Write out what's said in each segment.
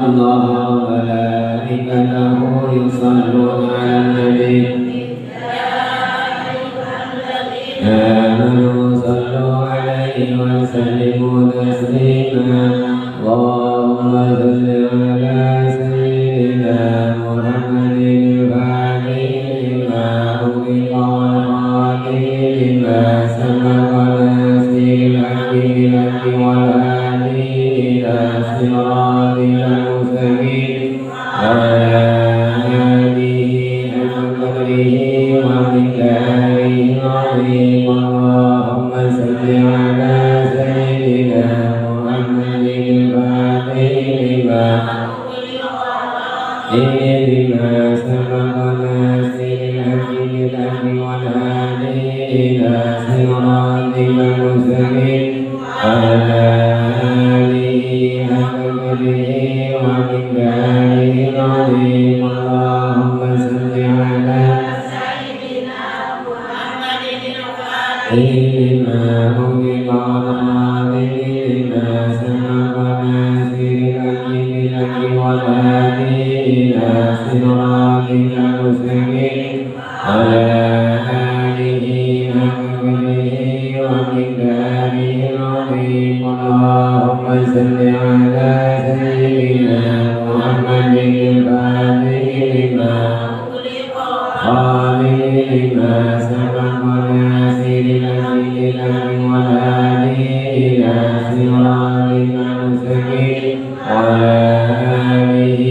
الله وملائكته يصلون على النبي آمنوا صلوا عليه وسلموا تسليما اللهم صل على سيدنا محمد الفاتح لما أغلق والخاتم لما سبق ناصر الحق بالحق والهادي إلى صراطك المستقيم وعلى آله حق قدره ومقداره العظيم اللهم صل على سيدنا محمد الفاتح لما سبق ناصر الحق بالحق والهادي إلى صراطك المستقيم وعلى آله حق قدره ومقداره العظيم اللهم صل على سيدنا محمد الفاتح لما أغلق والخاتم لما سبق ناصر الحق بالحق والهادي إلى صراطك المستقيم وعلى آله حق قدره ومقداره العظيم اللهم صل على سيدنا محمد الفاتح لما لما سبق ناصر الحق بالحق والهادي إلى صراطك المستقيم وعلى آله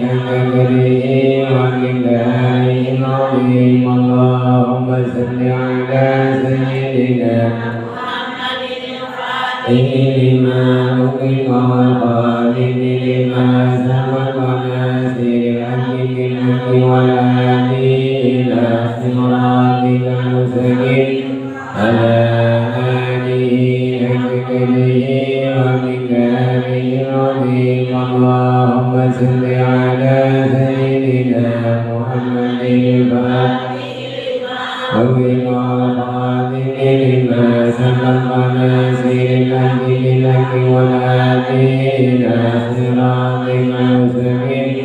حق قدره ومقداره العظيم اللهم صل على سيدنا محمد الفاتح لما أغلق والخاتم لما سبق ناصر الحق بالحق والهادي إلى صراطك المستقيم على آله حق قدره ومقداره العظيم اللهم صل على سيدنا محمد الفاتح أغلق والخاتم لما سبق ناصر الحق بالحق والهادي إلى صراطك المستقيم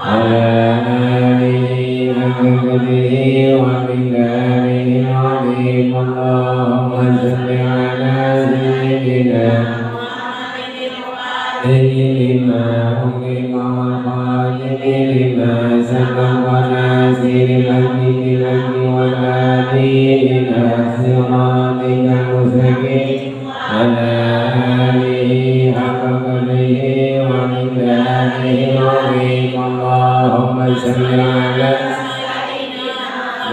على آله حق قدره ومقداره العظيم اللهم صل على سيدنا لما أغلق والخاتم لما سبق ناصر الحق بالحق والهادي إلى صراطك المستقيم على آله حق قدره ومقداره العظيم اللهم صل على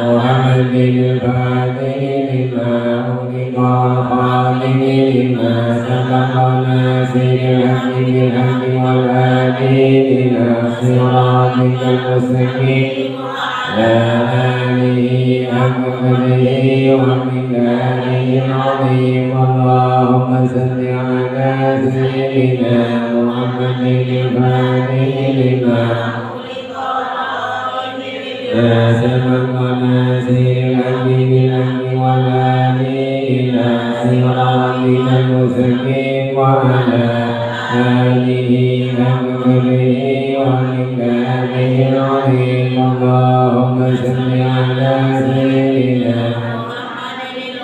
محمد الفاتح لما أغلق والخاتم لما سبق ناصر الحق بالحق والهادي إلى صراطك المستقيم على آله حق قدره ومقداره العظيم اللهم صل على سيدنا محمد الفاتح لما سبق ناصر الحق بالحق والهادي إلى صراطك المستقيم وعلى آله حق قدره ومقداره العظيم اللهم صل على سيدنا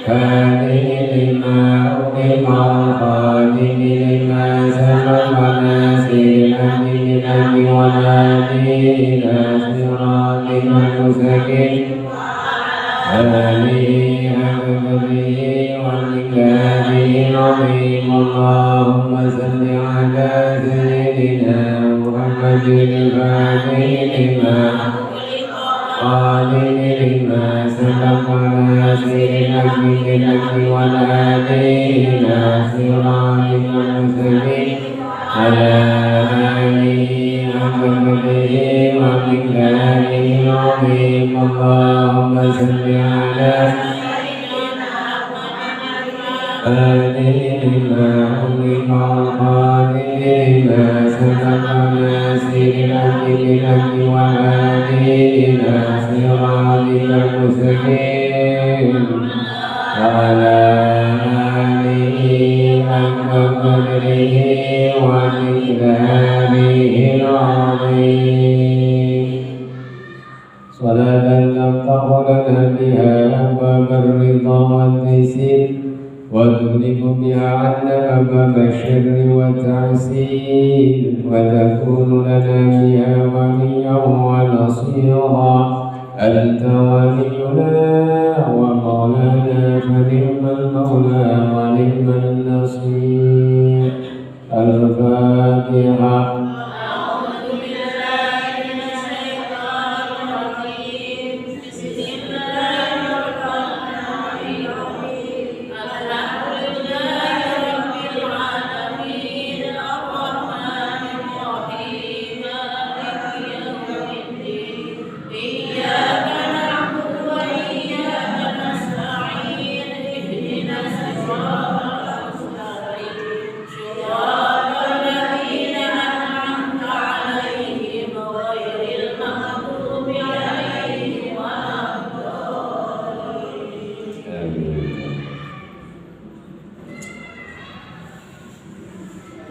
فاتح لما أغلق والخاتم لما سبق ناصر الحق بالحق والهادي إلى صراطك المستقيم آله حق قدره ومقداره العظيم اللهم صل على سيدنا محمد الفاتح لما لما سبق ناصر الحق بالحق والهادي إلى صراطك المستقيم على آله حق قدره ومقداره العظيم اللهم صل على لما أغلق والخاتم لما سبق ناصر الحق بالحق والهادي إلى صراطك المستقيم وعلى آله حق قدره ومقداره العظيم صلاة تفتح لنا بها أبواب الرضا والتيسير وتغلق بها عنا أبواب الشر والتعسير وتكون لنا بها وليا ونصيرا أنت ولينا ومولانا فنعم المولى ونعم النصير. الفاتحة.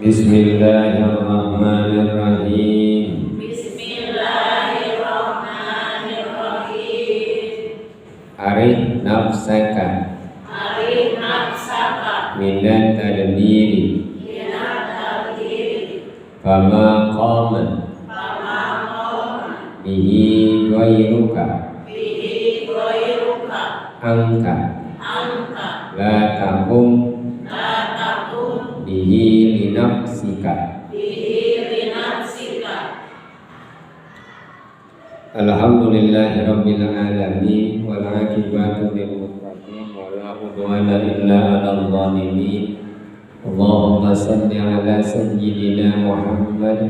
Bismillahirrahmanirrahim. Arif nafsaka minat tadbiri fama qama bihi ghairuka angka la takum bihi linafsika. Alhamdulillahi rabbil alamin wal aqibatu lil muttaqin wa la udwana illa 'alal zalimin. Allahumma shalli ala sayyidina Muhammad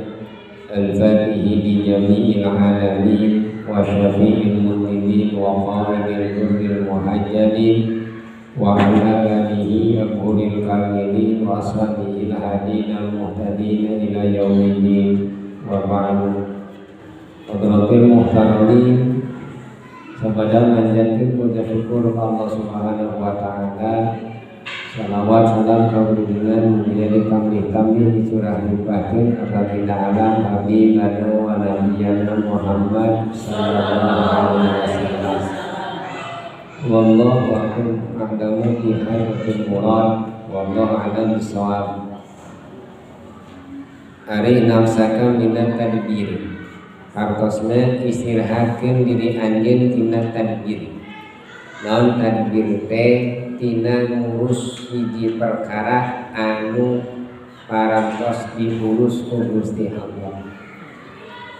al-fatihi li jami'il alamin wa syafi'il mudhibin wa qa'idil qurbil muhajjalin wa ala alihi al-quril kamilin wa ashabihil hadin al-muhtadin ila yaumiddin wa ba'du. Hadratil muhtaramin, sabada manjatkeun puja syukur Allah Subhanahu wa taala. Salawat salam kagungan menjadi tamih-tamih dicurahkeun apabila alam habibana wa nabiyana Muhammad sallallahu alaihi wasallam. Wallahu a'lamu bi hadzatil murad wallahu a'lam bissawab. Ari nafsaka minat tadbir. Hartosna istirahatkeun diri anjeun tina tadbir. Naon tadbir teh? Tina ngurus hiji perkara anu parantos diurus ku Gusti Allah.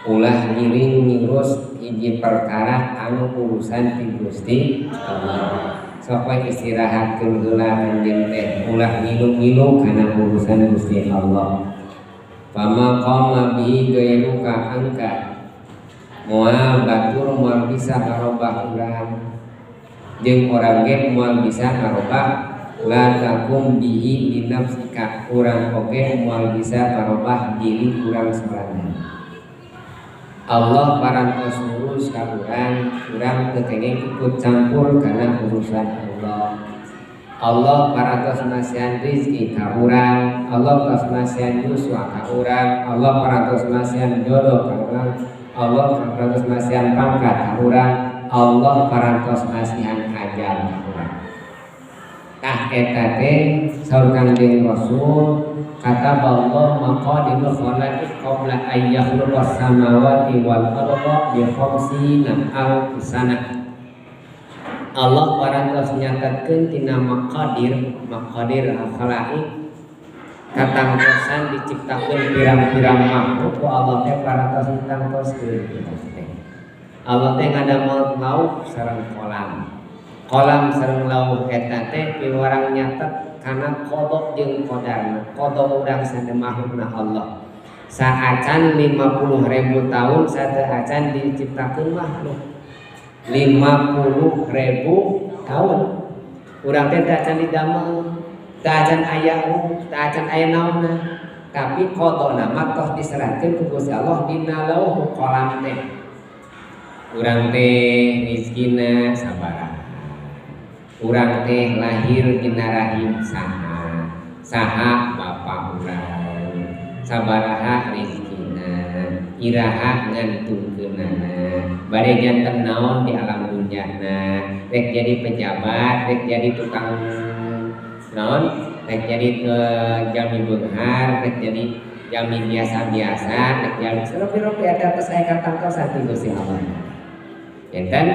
Ulah ngiring ngurus hiji perkara anu urusan ti Gusti Allah. Sok istirahatkeun heula anjeun teh ulah ngilu-ngilu kana urusan Gusti Allah. Fama qama bihi ghairuka angka. Moal batur moal bisa ngarobah urang jeung orang ge moal bisa ngarobah la takum bihi li nafsika, urang oge moal bisa ngarobah diri urang sorangan. Allah parantos ngurus ka urang teu kenging ikut campur kana urusan Allah. Allah parantos masihan rezeki ka urang, Allah parantos masihan yuswa ka urang, Allah parantos masihan jodoh ka urang, Allah parantos masihan pangkat ka urang, Allah parantos masihan ajal ka urang. Tah eta teh saur Kangjeng Rasul kata Allah maqadirul khalaqi qabla an yakhluqas samawati wal arda bi khamsina alf sanah. Allah parantos nyatatkeun tina maqadir al-khalaiq katangtosan diciptakeun pirang-pirang makhluk ku Allah teh parantos ditangtoskeun. Allah teh ngadamel lauk sareng kolam sareng lauk eta teh piwarang nyatet kana qada jeung qadarna. Qada urang sade makhlukna Allah. Saacan 50.000 tahun sate acan diciptakeun makhluk. 50.000 tahun urang teh teu acan didamel, teu acan aya naonna, tapi qadana mah tos diserahkeun ku Gusti Allah dina lauh kolam teh. Urang teh rizkina sabaraha, urang teh lahir dina rahim saha bapa urang, sabaraha rizkina, iraha ngantungkeunana bade janten naon di alam dunyana rek jadi pejabat rek jadi tukang naon rek jadi jami beunghar rek jadi jami biasa-biasa rek jadi seropi-ropi ada atas aya katangtosan ti Gusti Allah enten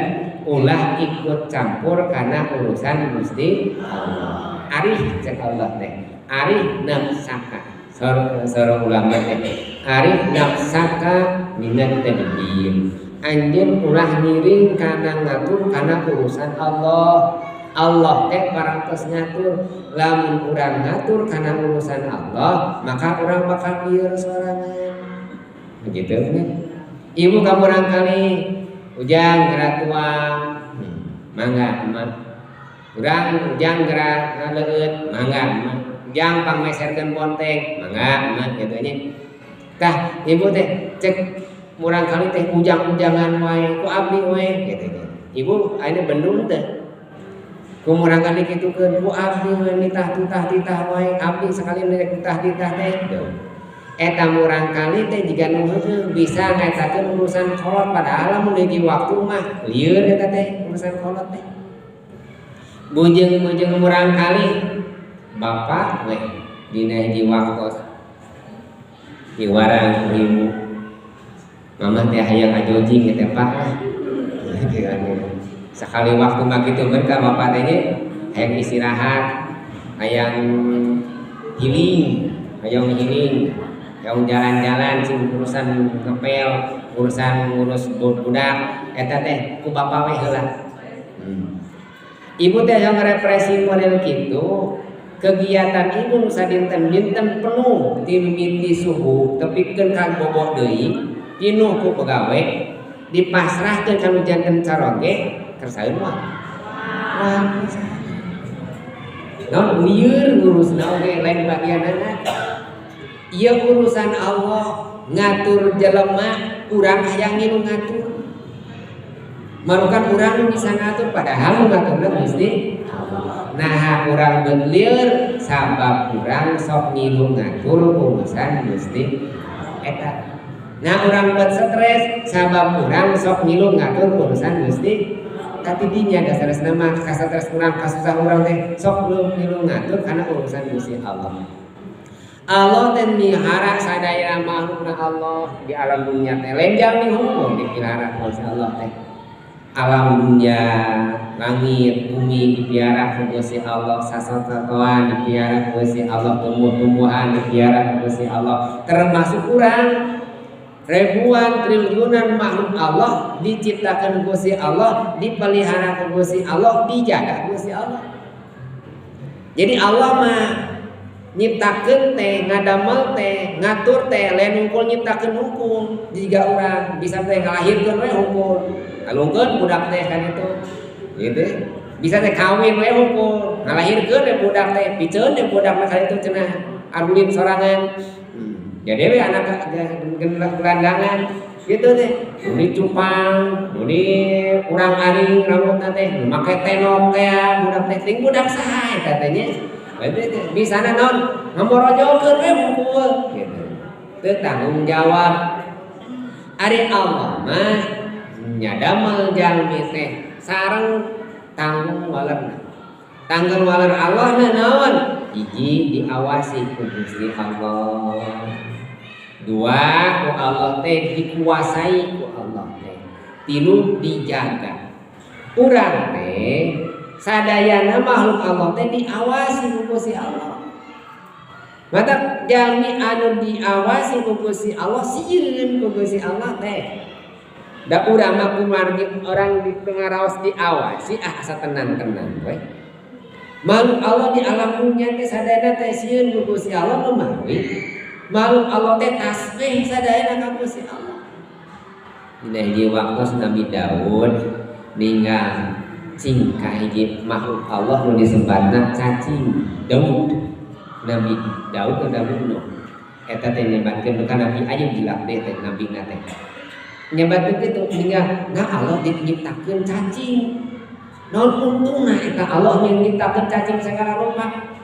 ulah ikut campur karena urusan Gusti Allah arih cek Allah teh arih nafsaka seorang ulama teh arif nafsaka minat tadbir anjeun ulah miring kana ngatur kana urusan Allah Allah teh parantos ngatur lamun urang ngatur kana urusan Allah maka urang bakal lieur sorangan begitu kan ibu kamu barangkali ujang gerak tuang mangga mah urang ujang gerak ngaleut mangga mah ujang pangmeserkeun bonteng mangga mah kitu nya tah ibu teh cek murang kali teh ujang-ujangan wae ku abdi wae gitu nya ibu ayeuna bendung teh ku murang kali kitukeun ku abdi wae nitah-titah wae abdi sakali rek titah-titah teh eta murang kali teh jiga nu bisa ngetakeun urusan kolot padahal lamun di waktu mah lieur eta teh urusan kolot teh bujeng murang kali bapak weh dina hiji waktu iwarang ibu mama teh hayang ajojing teh pak sekali waktu mah kitu beun ka bapak teh hayang istirahat hayang healing hayang jalan-jalan sing urusan ngepel urusan ngurus budak eta teh ku bapak we heula ibu teh yang represi model kitu kegiatan ibu nu sadinten-dinten penuh ti mimiti subuh tepikeun ka boboh deui pinuh ku pegawe dipasrahkeun ka nu janten caroge kersaeun mah naon lieur ngurusna oge lain bagianana ieu urusan Allah ngatur jelema urang hayang ngilu ngatur marukan urang nu bisa ngatur padahal ngaturna Gusti nah urang belir sabab urang sok ngilu ngatur urusan Gusti eta nah urang bet stres sabab urang sok ngilu ngatur urusan Gusti katidinya dasarna mah kasatres urang kasusah urang teh sok ngilu ngatur kana urusan Gusti Allah Allah teh mihara sadaya makhlukna Allah di alam dunia teh lain jalmi hukum dipilihara Gusti Allah teh alam dunia langit bumi dipiara ku Gusti Allah sasatoan dipiara ku Gusti Allah tumbuh-tumbuhan dipiara ku Gusti Allah termasuk urang ribuan triliunan makhluk Allah diciptakan ku Gusti Allah dipelihara ku Gusti Allah dijaga ku Gusti Allah jadi Allah mah nyiptakeun teh ngadamel teh ngatur teh lain hungkul nyiptakeun hukum jiga urang bisa teh ngalahirkeun we hungkul ngalungkeun budak teh kan itu gitu bisa teh kawin we hungkul ngalahirkeun we budak teh piceun we budak mah kali itu cenah argulin sorangan jadi we anak gelandangan gitu teh muni cupang muni urang aring rambutna teh make tenok kaya budak teh ting budak saha eta teh nya bisa naon ngamorojokeun we hungkul gitu teu tanggung jawab ari Allah mah nyadamel jalmi teh sareng tanggung walerna tanggung waler Allah na naon hiji diawasi ku Gusti Allah dua ku Allah teh dikuasai ku Allah teh tilu dijaga urang teh sadayana makhluk Allah teh diawasi ku Gusti Allah mata jalmi anu diawasi ku Gusti Allah sieun ku Gusti Allah teh da urang mah kumargi orang di tengah raos diawasi asa tenang-tenang we makhluk Allah di alam dunia teh sadayana teh sieun ku Gusti Allah memawi makhluk Allah teh tasbih sadayana ka Gusti Allah dina hiji waktu Nabi Daud ninggal cingkah hiji makhluk Allah nu disebatna cacing Daud Nabi Daud atau Daud Nuh eta teh nyebatkeun ka Nabi Ayub jilak teh nabi na teh nyebatkeun kitu ninggal nah Allah diciptakeun cacing naon untungna eta Allah nyiptakeun cacing sagala rupa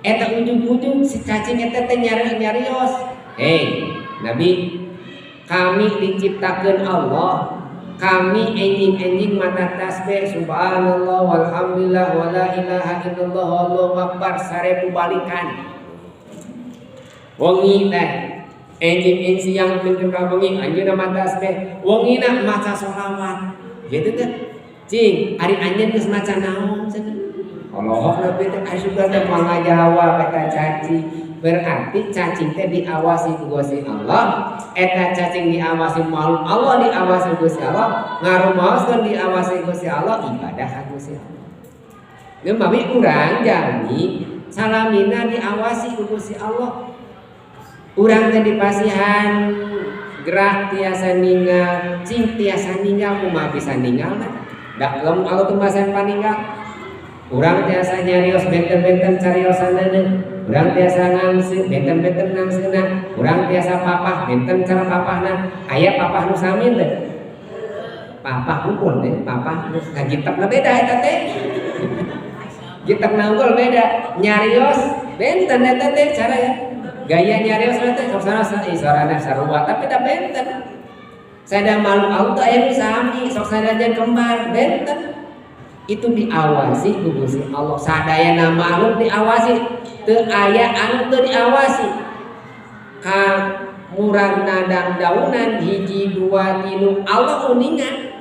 eta ujug-ujug si cacing eta teh nyarios Nabi kami diciptakan Allah, kami enjing mata tasbih subhanallah walhamdulillah wala ilaha illallah wallahu akbar 1000 balikan. Wengi teh enjing siang pintu ka wengi anjeunna mata tasbih, wengina maca sholawat. Gitu teh. Cing, ari anjeun geus maca naon cenah? Allah nabi teh asup teh mangajawab eta caci. Berarti cacing teh diawasi ku Gusti Allah, eta cacing diawasi makhluk Allah diawasi Gusti Allah, ngarumaoskeun diawasi Gusti Allah, ibadah ka Gusti Allah. Geus mami urang jami salamina diawasi ku Gusti Allah. Urang teh dipasihan gerak tiasa ninggal, cing tiasa ninggal kumaha bisa ninggal mah? Da lamun Allah teu masan paninggal. Urang tiasa nyarios benten-benten cariosanana, urang tiasa ngangse benten-benten ngangseuna, urang tiasa papah benten cara papahna. Aya papah nu sami teh. Papah unggul teh, papah nu kajitekna beda eta teh. Jitekna unggul beda, nyarios benten eta teh cara ya. Gaya nyarios teh sok sorana sarua tapi da benten. Sada makhluk Allah teh aya nu sami, sok sadajan kembar benten. Itu diawasi ku Gusti Allah. Sadayana makhluk diawasi, teu aya anu teu diawasi. Ka murag nadang daunan hiji dua tilu Allah uningan.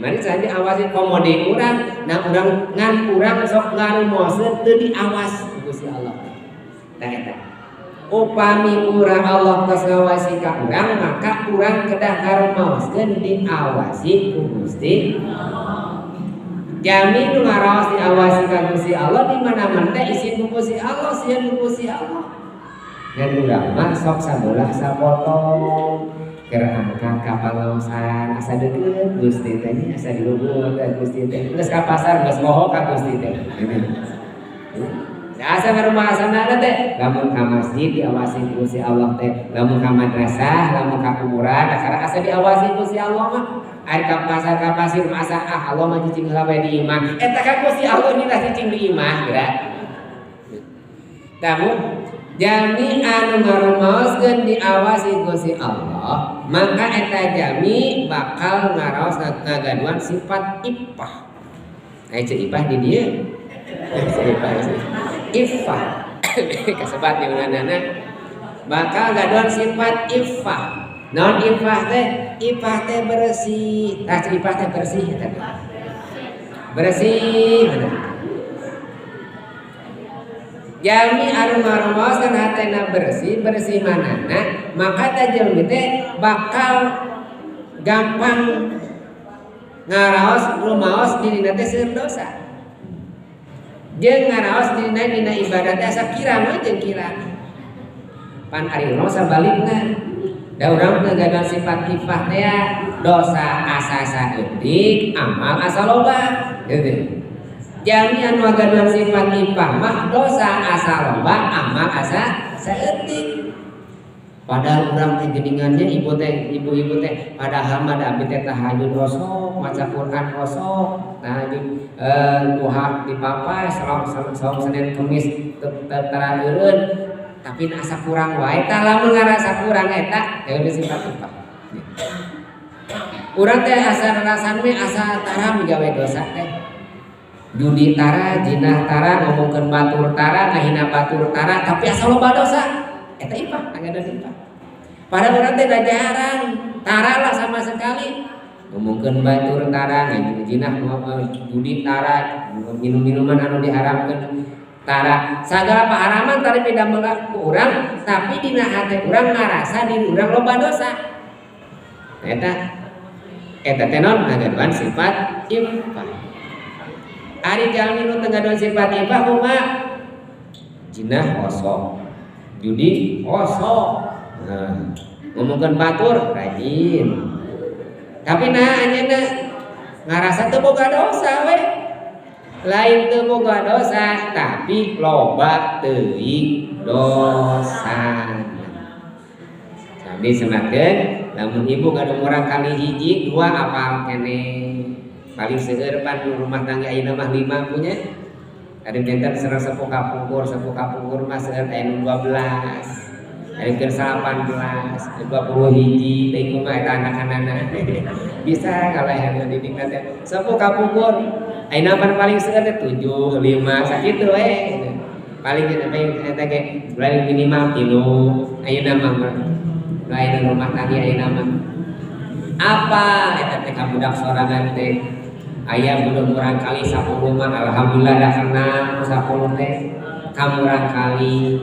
Mari saya diawasi komode urang, nah urang ngan urang sok ngarumoseun teu diawas ku Gusti Allah. Tah eta. Upami urang Allah geus ngawasi ka urang, maka urang kedah ngarumoseun diawasi ku Gusti Allah. Jami nu ngaraos diawasi ka Gusti Allah di mana-mana teh isin ku Gusti Allah, sieun ku Gusti Allah. Dan urang mah sok sabelah sapotong keur angkat ka pangaosan asa deukeut Gusti teh asa diluhur ka Gusti teh. Geus ka pasar geus moho ka Gusti teh. Da asa ngarumahasanana teh lamun ka masjid diawasi ku Gusti Allah teh, lamun ka madrasah, lamun ka kuburan akara asa diawasi Gusti Allah mah. Ari ka pasar ka pasir masa Allah mah cicing heula bae di imah. Eta kan Gusti Allah nyinah cicing di imah geura. Namun jami anu ngarumaoskeun diawasi Gusti Allah, maka eta jami bakal ngaraos ngagaduan sifat iffah. Aya ceu iffah di dieu. Iffah. Kasebat di manana bakal ngagaduan sifat iffah. Non iffah teh bersih. Tah iffah teh bersih eta. Bersih. Jami anu ngarumaoskeun hatena bersih manana, maka teh jelema teh bakal gampang ngaraos rumaos dirina teh seueur dosa. Jeung ngaraos dina ibadah teh asa kirang jeung kirang. Pan ari no sabalikna. Da urang ngagaduan sifat iffah teh dosa asa saeutik, amal asa loba. Gitu. Jami anu ngagaduan sifat iffah mah dosa asa loba, amal asa saeutik. Padahal urang teh geuningannya ibu-ibu teh padahal mah da abdi teh tahajud rosok, maca Quran rosok, tahajud duha dipapas, saum Senin Kemis terakheureun. Tapi asa kurang wae tah lamun ngarasa kurang eta teh sifat iffah. Urang teh asa rasan we asa tara migawe dosa teh. Judi tara, jinah tara, ngomongkeun batur tara, ngahina batur tara, tapi asa loba dosa. Eta iffah, ngagaduan iffah. Padahal urang teh da jarang tara lah sama sekali. Ngomongkeun batur tara, jinah judi tara, minum-minuman anu diharamkeun tara, sagala paharaman tari beda ku urang, tapi dina hati urang ngarasa diri urang loba dosa. Eta teh naon ngagaduan sifat iffah. Ari jalmi nu ngagaduan sifat iffah kumaha? Jinah kosong, judi kosong. Nah, ngomongkeun batur rajin. Tapi nah anjeunna ngarasa teu boga dosa we. Lain teu boga dosa tapi loba teuing dosa. Jadi semakeun lamun ibu gadung urang kali hiji dua apal kene. Paling seueur pan rumah tangga ayeuna mah 5 punya. Ada benten serang sepuh kapungkur mah seueur aya nu 12. Ari keur 18, 20 hiji, teh kumaha eta anak-anakna. Bisa kalayan didik teh. Sepuh kapungkur. Ayeuna paling seueur teh 7, 5 sakitu we. Paling eta ge paling minimal 3. Ayeuna mah ayeuna rumah tangga ayeuna mah. Apa eta teh ka budak sorangan teh? Aya belum kurang kali 10 mah alhamdulillah da kenal 10 teh. Kamurang kali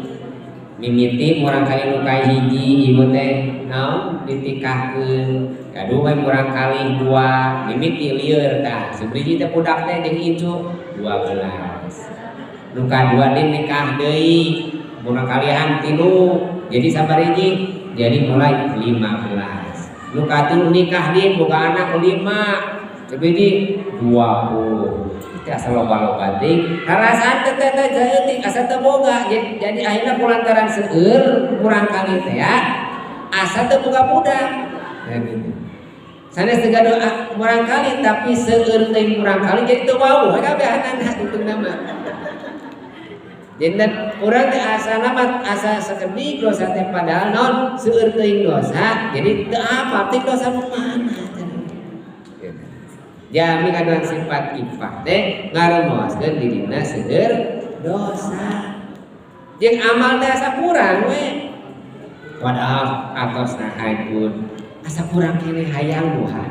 mimiti murang kali lukai hiji ibu teh naon ditikahkeun kadua murang kali 2 mimiti lieur tah sabriji teh budak teh jeung incu 12 luka 2 din nikah deui murang kalian 3 jadi sabariji jadi mulai 15 luka 3 nikah din boga anak 5 sabriji 20 teh asa loba-loba teh karasaan teh jaeutik asa teu boga jadi akhirna kulantaran seueur kurang kali teh ya asa teu boga budak nah gitu sanes teu gaduh kurang kali tapi seueur teh kurang kali jadi teu wau kabehanana itu nama jadi urang teh asana mah asa sakedik dosa teh padahal naon seueur teuing dosa jadi teu apa teh dosa nu mana jami kaduan sifat ifah teh ngarumuskeun dirina seueur dosa jeung amal teh asa kurang we padahal atosna haipun asa kurang kene hayang duha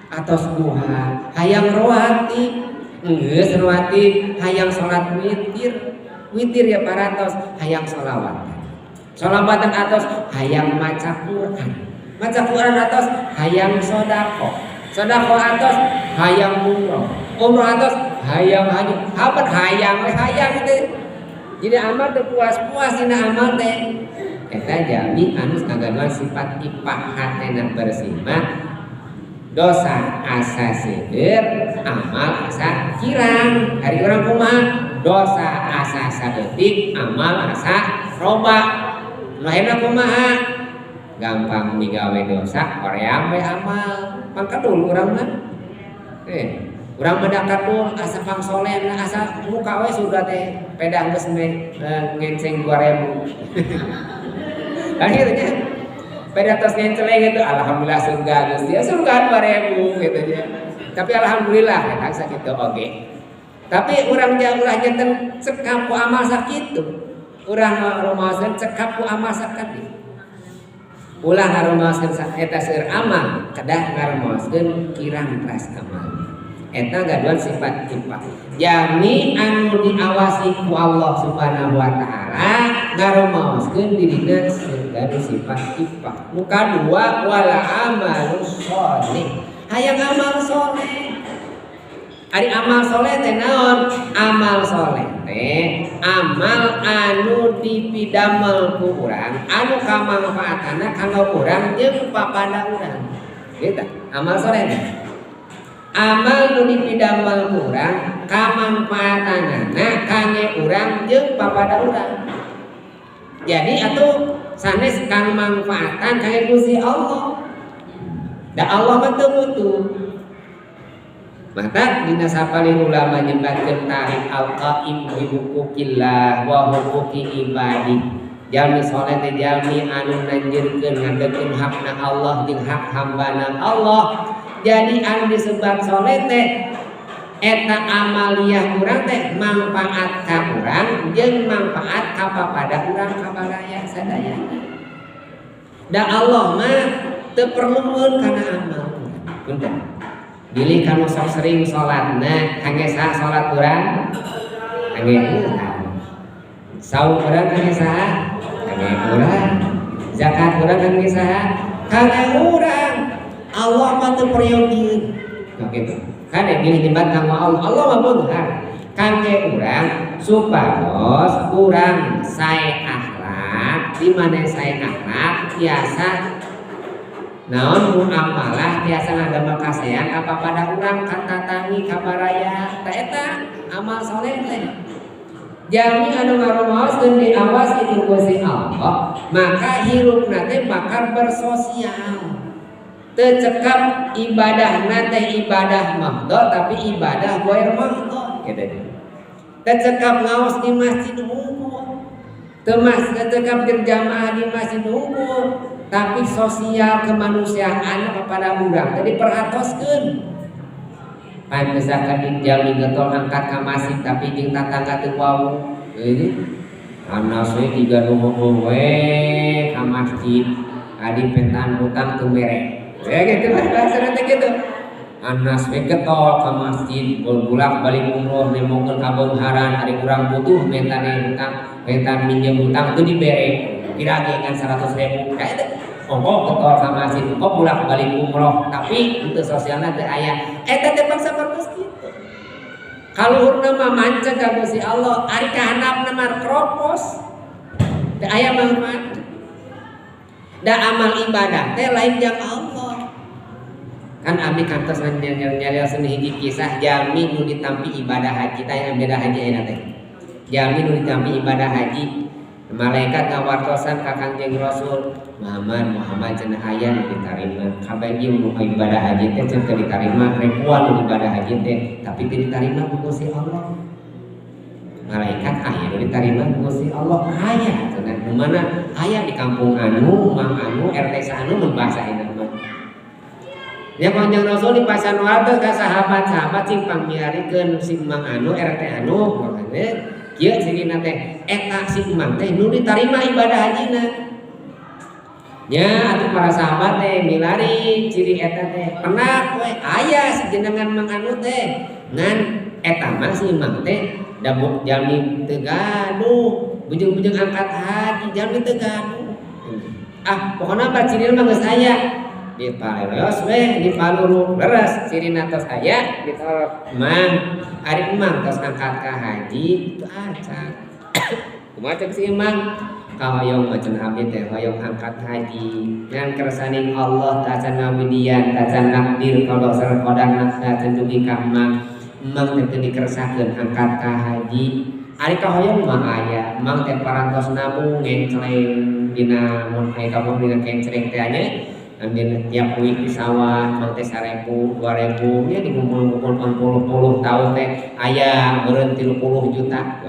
atos duha hayang rawatib geus rawatib hayang salat witir ya paratos hayang sholawatan atos hayang maca Quran atos hayang sedekah atos hayang umroh atos hayang haji hapan hayang teh jadi amal teh puas-puas dina amal teh eta jami anu ngagaduan sifat ipah hatena bersih mah dosa asa seueur amal asa kirang hari urang kumaha dosa asa saeutik amal asa roba lahirna kumaha gampang digawe dosa hoream we amal mangka dulu urang mah urang mendakat dulu asa pangsoleh asa muka we sudah teh pedang geus ngenceng 2000 akhirnya peda tos ngenceleng itu alhamdulillah surga Gusti surga 2000 gitu nya tapi alhamdulillah eta sakitu oge tapi urang ulah nyeten cekap ku amal sakitu urang rumaoskeun cekap ku amal sakitu ulah ngarumaoskeun eta seueur amal kedah ngarumaoskeun kirang ras amal eta gaduan sifat ifah jami anu diawasi ku Allah Subhanahu wa taala ngarumaoskeun dirina segala sifat ifah nu kadua wala amalus sholih hayang amal soleh ari amal soleh teh naon amal soleh teh amal anu dipidamel ku urang anu kamanfaatana kanggo urang jeung papada urang gitu amal soleh teh amal nu dipidamel ku urang kamanfaatanana kangge urang jeung papada urang jadi atuh sanes kang manfaatan kangge Gusti Allah da Allah mah teu butuh maka dina sapalih ulama nyebatkeun tarikh al-qaim bi hukukillah wa hukuki ibadi jalmi soleh teh jalmi anu nanjeurkeun ngadeukeun hakna Allah jeung hak hambana Allah jadi anu disebut soleh teh eta amaliyah urang teh manfaat ka urang jeung manfaat ka papada urang kabaraya sadaya da Allah mah teu perlueun kana amal punten Bilih kamu sok sering sholatna kangge saha sholat urang kangge urang saum urang kangge saha kangge urang zakat urang kangge saha kangge urang Allah mah teu periodieun kitu kade bilih nyebut nama Allah mah beunghar kangge urang supados urang sae akhlak di mana sae akhlak biasa naon muamalah biasa ngadamel kasean apa pada urang katatangi kabaraya ta eta amal soleh teh jami anu ngarumaoskeun diawas itu Gusti Allah maka hirupna teh bakal bersosial teu cekap ibadahna teh ibadah mahdho tapi ibadah ghair mahdho kitu teh teu cekap ngaos di masjid unggul Temas ketekap berjamaah di masjid unggul, tapi sosial kemanusiaan kepada urang tadi peratoskeun. Pan misalkan jalmi getol angkat ka masjid tapi jeung tatangga teu wau. Ini anas we tiga nu we ka masjid adi pentan hutang teu mere. Ya gitu bahasa teh gitu. Anas we getol ka masjid bolak balik umroh nemokeun ka beungharan ari urang butuh mentane hutang pentan minjem hutang itu dibere kira-kira 100.000 kayak itu ongkos ketol ka masjid ongkos bolak balik umroh tapi itu sosialna teu aya eta teh paksa pertos kitu kaluhurna mah manceg ka Gusti Allah ari kahandapna mah kropos teu aya manfaat da amal ibadah teh lain jeung Allah kan abdi kantos nyarioskeun hiji kisah jalmi nu ditampi ibadah haji teh yang beda haji eta teh jalmi nu ditampi ibadah haji malaikat ngawartosan ka Kangjeng Rasul Muhammad cenah aya nu ditarima kabeh ieu nu ibadah haji teh cenah ditarima ribuan nu ibadah haji teh tapi teu ditarima ku Gusti Allah malaikat aya nu ditarima ku Gusti Allah aya cenah nu mana aya di kampung anu mang anu RT anu mun bahasa enak mah ya Kangjeng Rasul di pasan warteg ka sahabat-sahabat sing pangmiarikeun sing mang anu RT anu makanya kieu sirina teh eta si imam teh nu ditarima ibadah hajina nya atuh para sahabat teh milari ciri eta teh pernah we aya sejenengan mang anu teh ngan eta mah si imam teh dabuk jalmi teu gaduh bujung-bujung angkat haji jalmi teu gaduh pokona apa ciri mah geus aya dipaleos we dipaluru leres sirina tos aya ditolak mang ari emang tos angkat ka haji itu acan kumaha cek si emang kahoyong macen abdi teh hoyong angkat haji ngan kersaning Allah tacan ngawidian tacan nakdir kalau sareng kodang tacan dugi ka emang teh dikersakeun angkat ka haji ari kahoyong mah aya emang teh parantos nabung ngencleng dina mun aya kamu dina kencreng teh anya ambil tiap week di sawah mang teh 1.000 2.000 nya dikumpul-kumpul 40 tahun teh aya meureun 30 juta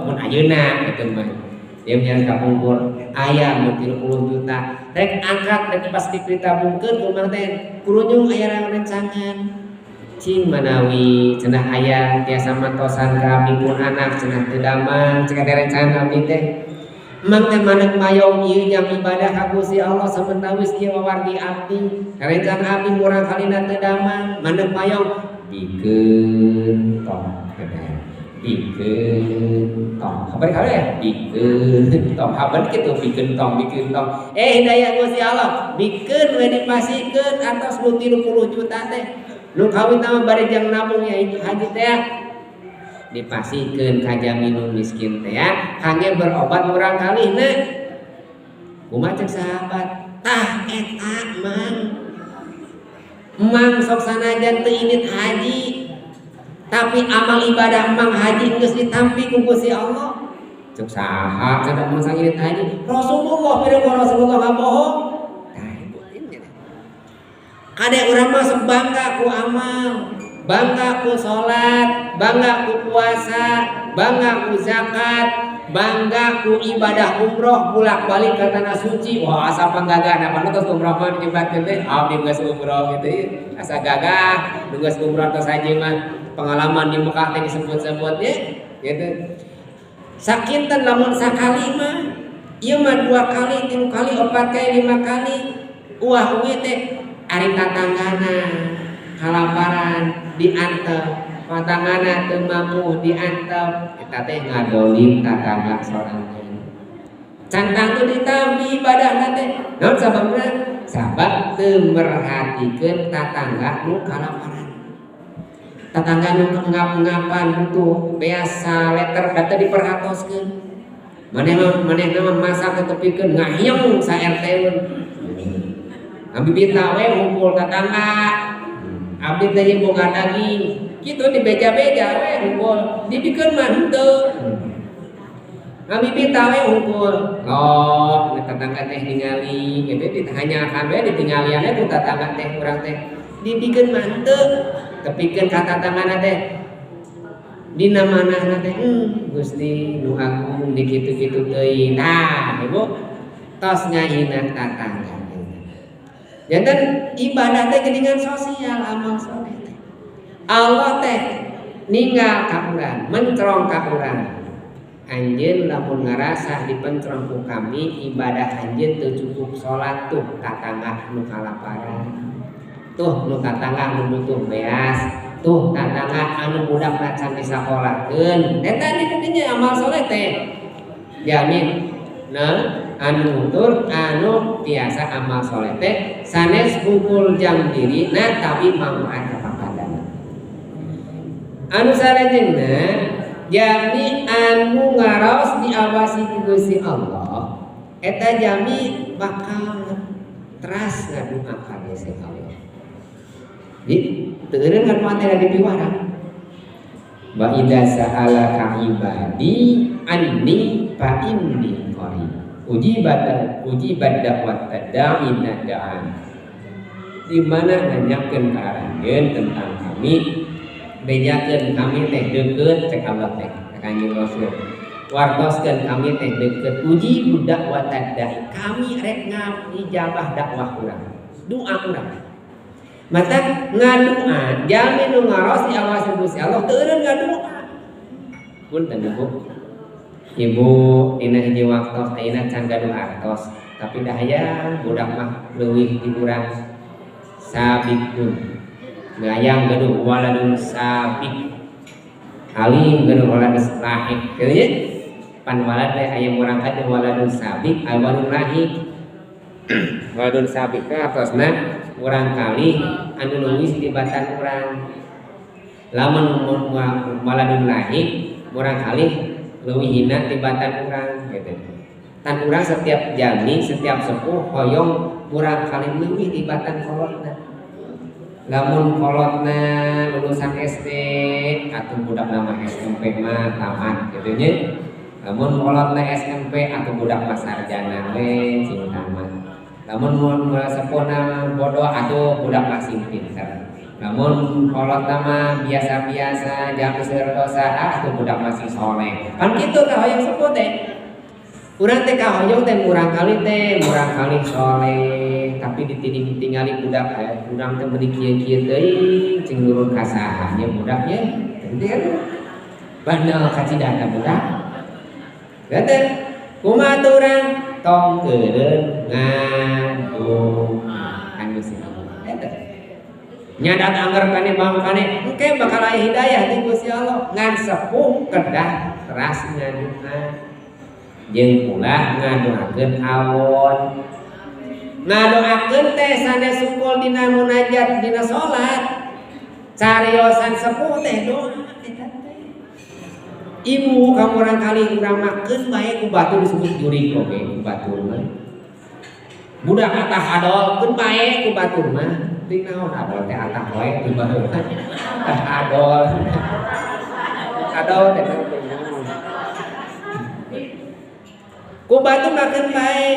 mun ayeuna kitu mah dia nya kakumpul aya mun 30 juta rek angkat rek pas ditabungkeun kumaha teh kurunyung aya rencangan cing manawi cenah aya tiasa mantosan ka pun anak cenah teu damang cek ada rencana abdi teh mang teh maneh mayong ieu jam ibadah ka Gusti Allah samentawis ieu wawargi abdi rencana abdi murang kalina teu damang maneh mayong dikeun tong dikeun tong kabar kali ya dikeun tong haban kitu dikeun tong hidayah Gusti Allah dikeun we dipasikeun atos 30 juta teh nu kawin mah bari jang nabung ya haji teh dipasikeun ka jaminun miskin teh ya kangge berobat murang kalina kumaha cek sahabat tah eta mang sok sanajan teu init haji tapi amal ibadah mang haji geus ditampi ku Gusti Allah cek saha kada mun sang init haji Rasulullah pirang Rasulullah ngabohong tah ibu ini kade urang mah sebangga ku amal bangga ku salat, bangga ku puasa, bangga ku zakat, bangga ku ibadah umroh bolak-balik ke tanah suci. Wah, asa panggagah apa tos umroh mah nyebatkeun teh abdi geus umroh gitu ya. Asa gagah nu geus umroh tos haji mah pengalaman di Mekah teh disebut-sebut ya. Gitu. Sakinten lamun sakali mah ieu mah 2 kali, 3 kali, 4 kali, 5 kali. Uah we teh ari tatanggana kalaparan diantep patangana teu mampu diantep eta teh ngadolim tatangga sorangan cantang teu ditampi ibadahna teh naon sababna sabab teu merhatikeun tatangga nu kalaparan tatangga nu ngap-ngapan butuh beasa letter data diperhatoskeun manehna masak tetepikeun ngahiung sa RT abdi we ngumpul tatangga abdi teh boga daging kitu dibeja-beja we ngumpul dibikeun mah henteu abdi we ngumpul oh tetangga teh ningali gitu ditanyakan we ditinggalian ku tetangga teh urang teh dibikeun mah henteu tepikeun ka tetanggana teh dina manehna teh Gusti nu agung di kitu-kitu teuing. Nah, Ibu tos ngahina tatangga. Janten ibadah teh geuningan sosial amal soleh teh. Allah teh ninggal ka urang, mencerong ka urang. Anjeun lamun ngarasa dipencerong ku kami ibadah anjeun teu cukup salat tuh tatangga nu kalaparan. Tuh nu tatangga nu butuh beas, tuh tatangga anu budak can disakolahkeun. Eta didinya amal soleh teh. Jamin nah anu nutur anu tiasa amal soleh teh sanes hukul jam diri nah tapi manfaat kepapadana. Anu salajengna jami anu ngaraos diawasi ku Gusti Allah eta jami bakal teras ngaduka ka Gusti Allah. Jadi teureun ngadua di piwara. Wa idza sa'alaka ibadi anni fa inni qarib. Ujibat da'wat tad'ina da'an. Di mana nanyakeun ka aranjeun tentang kami, bejakeun kami teh deukeut cek Allah teh Kanjeng Rasul. Wartoskeun kami teh deukeut uji da'wat tad'i. Kami rek ngijabah dakwah urang. Doa urang. Mata ngadua jami nu ngaros diawasi Gusti Allah teureun ngadua. Punten Ibu dina hiji waktos ayeuna can gaduh artos, tapi dahaya budak mah leuwih di urang sabikun. Gayang gaduh waladun sabik. Alim gaduh waladun lahik. Kieu nya pan walad teh aya urang kade waladun sabik, aya waladun lahik. Waladun sabik teh artosna urang kali anu leuwih di batan urang. Lamun waladun lahik urang kali leuwih hina di batan urang gitu. Tan urang setiap jami, setiap sepuh hoyong urang kali leuwih di batan kolotna. Lamun kolotna lulusan SD atuh budak nama SMP mah tamat gitu nya. Lamun kolotna SMP atuh budak mah sarjana we sing tamat. Lamun sepuhna bodoh atuh budak mah sing pinter. Namun kolot nama biasa-biasa jangan seueur dosa atuh budak masih soleh. Kan kitu ka hoyong sepuh teh. Urang teh ka hoyong teh murang kali soleh, tapi ditinggali budak urang teh meuni kieu-kieu teuing cing nurun ka saha nya budaknya. Teu kan bandel kacidana budak. Geuteun kumaha teu urang tong eureun ngadu anu sih. Nyadat anggar kane bangkane engke bakal aya hidayah ti Gusti Allah ngan sepuh kedah teras ngaduha jeung ulah ngadoakeun awon ngadoakeun teh sanes sukul dina munajat dina salat cariosan sepuh teh doa eta teh ibu kamu urang kali urang makeun bae ku batur disebut jurig oge ku batur mah budak atah adolkeun bae ku batur mah ting naon adol teh atah wae di baheula adol teh ku batu makeun bae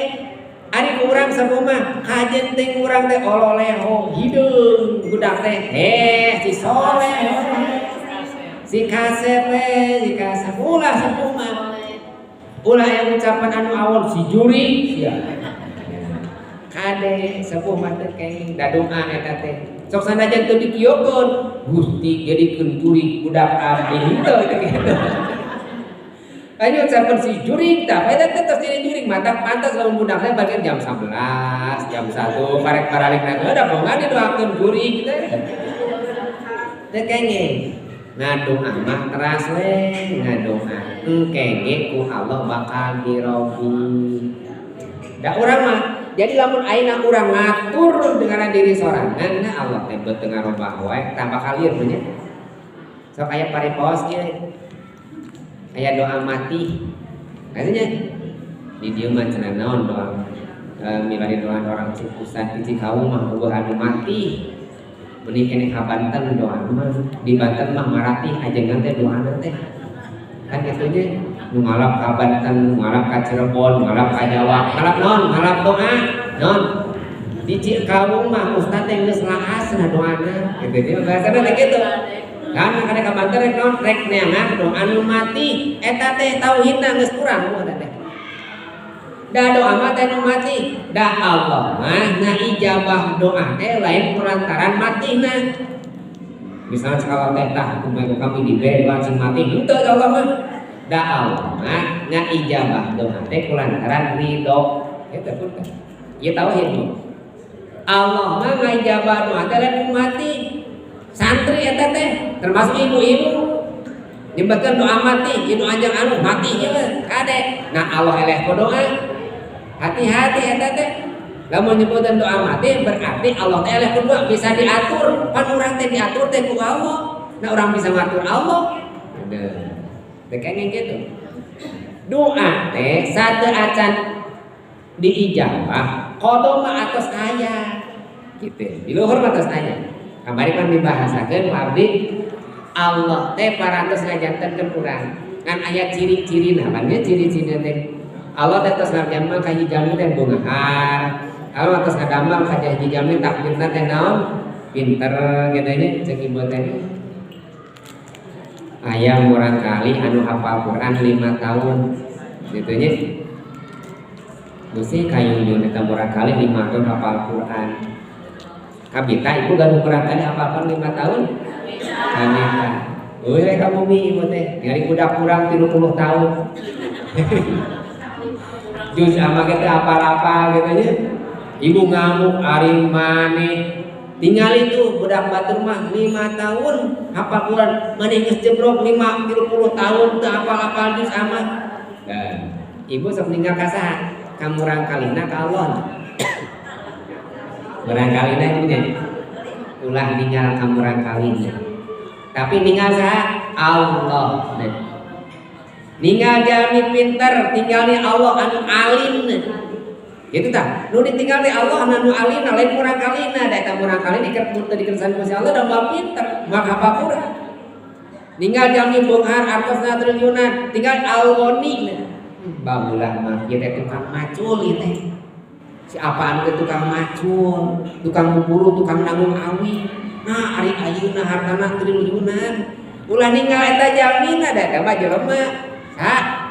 ari ku urang sapuh mah kajen teh urang teh ololeho hideung budak teh si soleh si kasep si kasep ulah sapuh mah ulah yang ucapan anu awal si juri sia kade sepuh mah teh kenging dadoa eta teh sok sanajan teu dikiokeun Gusti jadikeun jurig budak abdi henteu teh kitu. Aya ucapan si jurig tah eta teh tos jadi jurig mata pantas lamun budak teh bagian jam 11 jam 1 parek paralikna teh da bongan didoakeun jurig teh. Teh kenging ngadoa mah teras we ngadoa engkenge ku Allah bakal dirobi. Da urang mah jadi lamun ayeuna urang ngatur dengan diri sorangan nah Allah teh beut teu ngarobah wae tambah kalieur nya. Sok aya parepaos ieu. Aya doa mati. Katanya di dieu mah cenah naon doa milari doa orang Cipusan di Cikaung mah eueuh anu mati. Meuni keneh ka Banten doa mah di Banten mah maratih ajengan teh doana teh. Kan kitu nya nu ngalap ka Banten, ngalap ka Cirebon, ngalap ka Jawa, ngalap naon? Ngalap doa. Naon? Di Cikaung mah ustaz teh geus laas na doana. Kitu dia bahasana teh kitu. kan kada kabanter rek naon rek neangan doa anu mati eta teh tauhidna geus kurang eta teh. Da doa mah teh nu mati, da Allah mah ngaijabah doa teh lain kurantaran matina. Misalnya kalau teh tah kumaha kami dibere doa sing mati henteu Allah mah. Da Allah mah ngaijabah doa teh kurantaran ridho. Eta pun kan. Ieu tauhid. Allah mah ngaijabah doa teh lain mati. Santri eta teh termasuk ibu-ibu nyebutkeun doa mati, ieu anjang anu mati ieu kade. Nah Allah eleh ku doa. Hati-hati eta teh. Lamun nyebutan doa mati berarti Allah teh eleh ku doa bisa diatur. Pan urang teh diatur teh ku Allah. Nah urang bisa ngatur Allah. Bener. Teh kayaknya gitu. Doa teh sateu acan diijabah, qada mah atos aya. Gitu. Di luhur mah atos aya. Kamari kan dibahasakeun abdi Allah teh parantos ngajantenkeun urang. Kan aya ciri-cirina, pan ciri-cirina teh Allah teh tos ngarjama ka hijami teh bungahan. Allah tos ngadamel ka hijami takdirna teh naon? Pinter gitu nya ceuk ibu teh. Aya urang kali anu hafal Quran 5 tahun. Gitu nya. Gusti kayun eta urang kali 5 tahun hafal Quran. Kabita ibu gaduh Quran kali hafal 5 tahun. Kabita. Euy kamu mi ibu teh, nyari budak kurang 30 tahun. Jus ama kita apa-apa gitu nya. Ibu ngamuk ari maneh. Tinggal itu budak batur mah 5 tahun hafal Quran, maneh geus jebrok 30 tahun teu hafal-hafal jus ama. Dan ibu sok ninggal ka saha? Ka murang kalina ka Allah. Murang kalina ibu nya. Ulah ninggal ka murang kalina. Tapi ninggal saha? Allah. Ninggal jami pinter, tinggalnya Allah anu alim. Gitu tah. Nu ditinggal di Allah anu alim, lain murang kalina, da eta murang kalina iker mun teu dikersan Gusti Allah da moal pinter, maka hafal. Ninggal jami bunghar artosna triliunan, tinggal algoni. Bamulah mah ieu teh tukang macul ieu teh. Si apaan teh tukang macul, tukang buburu, tukang nanggung awi. Nah, ari ayeuna hartana triliunan. Ulah ninggal eta jamina da eta mah jelema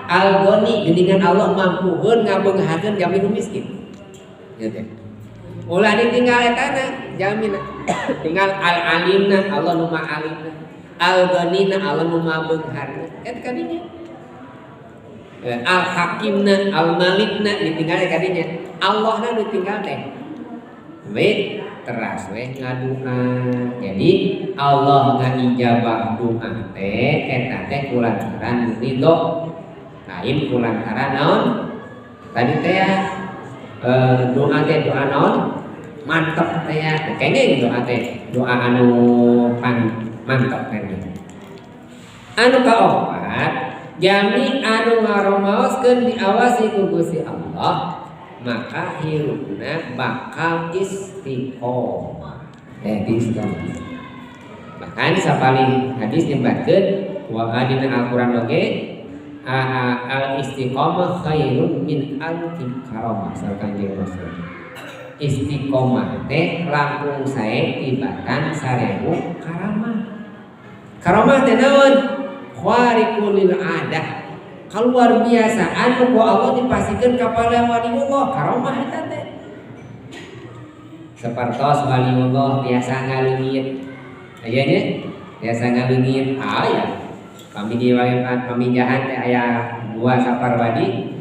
algoni geuningan Allah mampuheun ngabeunghakeun jami nu miskin. Ya teh. Ulah ditinggal etana jamina. Tinggal al-alimna Allah nu maha alimna. Al-ghanina Allah nu maha beungharna. Eta kadinya. Al-hakimna al-malikna ditinggal kadinya. Allahna nu tinggal teh. We teras we ngadua. Jadi Allah ngijabah doa teh eta teh kulantaran ridho. Lain kulantaran naon? Tadi teh doa teh doa naon? Mantep teh ya. Kenging doa teh doa anu mantep kan. Anu kaopat jami anu ngaromaoskeun diawasi ku Gusti Allah maka hirupna bakal istiqomah. Istiqomah. Bahkan sapali hadis nyebutkeun wa adina Al-Qur'an oge al-istiqomah khairun min alfi karamah sareng Kanjeng Rasul. Istiqomah teh langkung sae tibatan 1000 karamah. Karamah teh naon? Khariqul lil adah. Keluar biasa anu ku Allah dipasikeun ka para waliullah karamah eta teh. Sapertos waliullah biasa ngaleungit. Aya nya biasa ngaleungit aya. Pamijahan teh aya 2 saparwadi.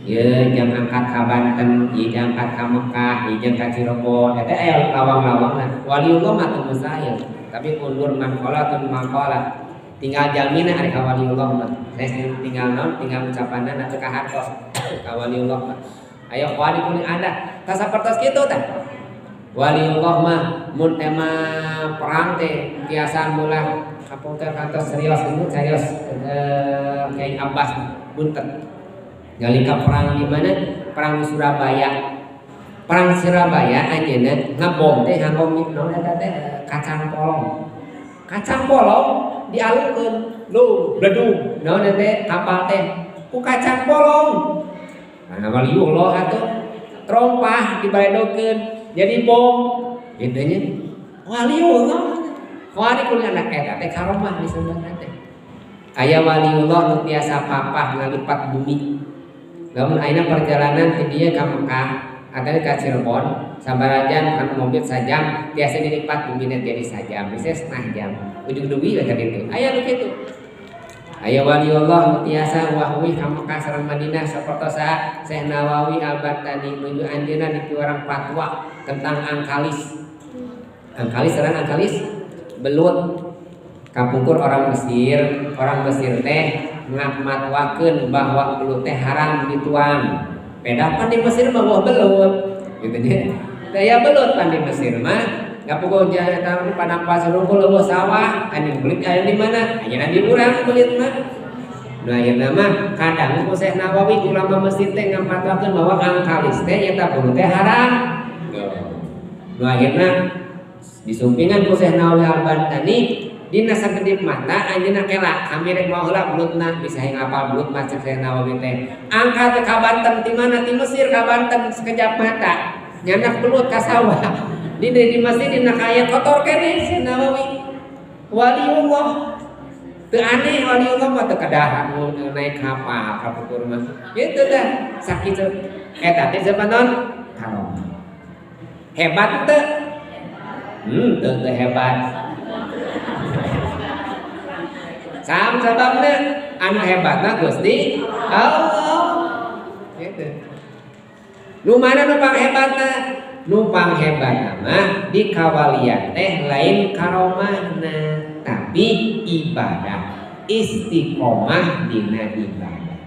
Ieu jam angkat ka Banten, ieu jam angkat ka Mekah, ieu jam ka Cirebon. Eta aya lawang-lawangna. Waliullah mah teu mustahil, tapi mundur manqalatun maqalah. Tinggal jamina ari ka waliullah mah. Saya tinggal naon, tinggal ucapanna teu kahartos ka waliullah mah. Aya wali kuning ada, tah sapertos kitu tah. Waliullah mah mun tema perang teh tiasa mulah kapungker kantos serius ini serius kayak Abbas buntet. Nalika perang di mana? Perang di Surabaya. Perang Surabaya anjeunna ngabom teh ngabom naon eta teh kacang polong. Kacang polong dialungkeun lu bledug naon teh kapal teh ku kacang polong. Nah waliullah atuh trompah dibaredokeun jadi bom gitu nya. Waliullah Khawariqul anak eta teh karomah disebutna teh. Aya waliullah nu tiasa papah ngalipat bumi. Lamun ayeuna perjalanan ti dieu ka Mekah, atau ka Cirebon, sabarajan kan mobil sajam, tiasa dilipat bumi jadi sajam, bisa setengah jam. Ujung duwi ka ditu. Aya nu kitu. Aya waliullah nu tiasa wahwi ka Mekah sareng Madinah sapertosa Syekh Nawawi Al-Baghdadi nuju anjeunna di piwarang fatwa tentang angkalis. Angkalis sareng angkalis belut. Kapungkur orang Mesir teh ngamatwakeun bahwa belut teh haram dituang. Pedapan di Mesir mah belut, gitu nya. Daya belut pan di Mesir mah, ngapungkur jalan di padang pasir unggul leuweuh sawah, anu belut aya di mana? Aya di urang belut mah. Nah ayeuna mah kadang ku Syekh Nawawi ulama Mesir teh ngamatwakeun bahwa angkalis teh eta belut teh haram. Nu akhirna disumpingan ku Syekh Nawawi Al-Baghdadi dina sakedip mata anjeunna kela kami rek mau heula belutna bisa ngapal belut mah Syekh Nawawi teh angkat ka Banten ti mana ti Mesir ka Banten sekejap mata nyandak belut ka sawah di Mesir dina kaya kotor keneh Syekh Nawawi waliullah teu aneh waliullah mah teu kadaha naik kapal ka pukur mah kitu dah sakitu eta teh sebenarnya karomah hebat teu teu hebat sam sababna anu hebatna Gusti Allah. Gitu. Nu mana numpang hebatna? Numpang hebatna mah di kawalian teh lain karomahna, tapi ibadah istiqomah dina ibadah.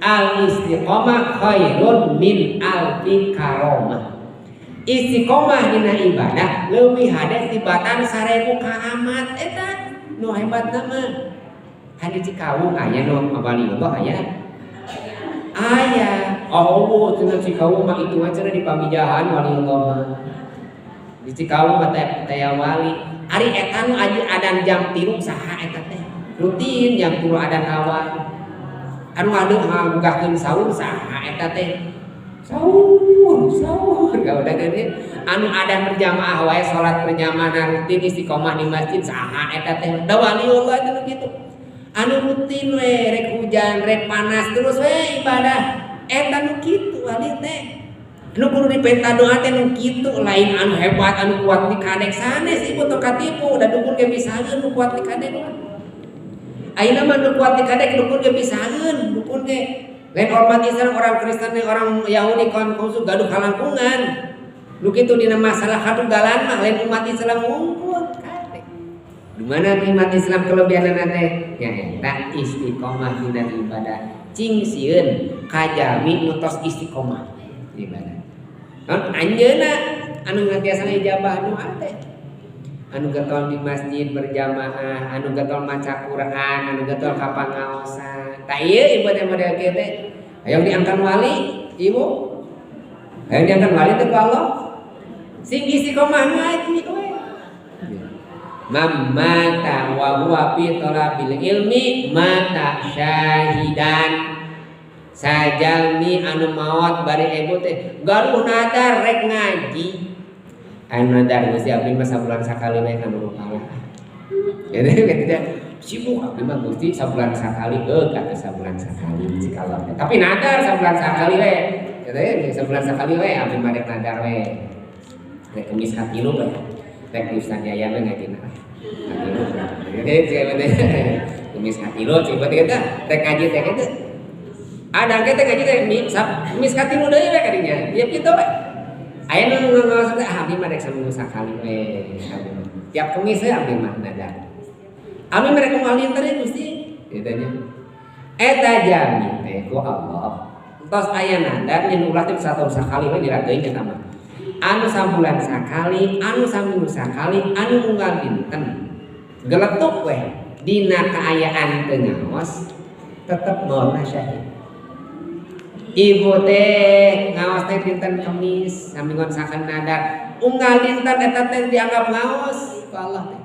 Al istiqomah khairun min alfi karomah. Istiqomah dina ibadah leuwih hade tibatan 1000 karamat eta. Nu hebatna mah hadi Cikawung aya nu waliullah aya. Oh, cenah Cikawung mah itu aja di pamijahan waliullah mah. Di Cikawung mah teh wali. Ari eta nu adan jam 3 saha eta teh. Rutin jam 3 adan awal. Anu ngagugahkeun saur saha eta teh. Sahur gak udah gede anu ada berjamaah wae salat berjamaah rutin istiqomah di masjid saha eta teh da waliullah teh kitu anu rutin we rek hujan rek panas terus we ibadah eta nu kitu wali teh nu kudu dipenta doa teh nu kitu lain anu hebat anu kuat di kadek sanes ibu teu katipu da dukun ge bisaeun nu kuat di kadek ayeuna mah nu kuat di kadek dukun ge bisaeun dukun ge lain hormat Islam orang Kristen orang Yahudi kawan khusus gaduh kalangkungan lu kitu dina masalah kadugalan mah lain umat Islam unggul kadek di mana umat Islam kelebihanna teh nya eta istiqomah dina ibadah cing sieun kajami nutos istiqomah ibadah naon anjeunna anu ngatiasa ijabah nu ate anu getol di masjid berjamaah anu getol maca Quran anu getol ka pangaosan tak iya ibadah model kieu teh hayang diangkat wali ibu hayang diangkat wali teh ku Allah sing istiqomah ngaji we mamata wa huwa fi talabil ilmi mata syahidan sajalmi anu maot bari ibu teh garuh nadar rek ngaji anu nadar Gusti abdi mah sabulan sakali we kanu kalah jadi ketika sibuk abdi mah Gusti sabulan sakali kata sabulan sakali cikalor tapi nadar sabulan sakali we katanya sabulan sakali we abdi mah rek nadar we rek kemis hatilu we rek Ustaz Yaya we ngajina hatilu jadi kemis hatilu coba kita rek ngaji teh kitu ada kita ngaji teh kemis hatilu deui we kadinya ieu kitu we aya nu ngaos teh abdi mah rek saminggu sakali we tiap kemis we abdi mah nadar Abi mereka ngalin tadi Gusti ditanya eta jami teh ku Allah tos aya nadar yen ulah teh satahun sakali we dirageun nya mah anu sabulan sakali anu saminggu sakali anu unggal dinten geletuk we dina kaayaan teu ngaos tetep maona syahid ibu teh ngaos teh dinten Kamis saminggon sakan nadar unggal dinten eta teh dianggap ngaos ku Allah teh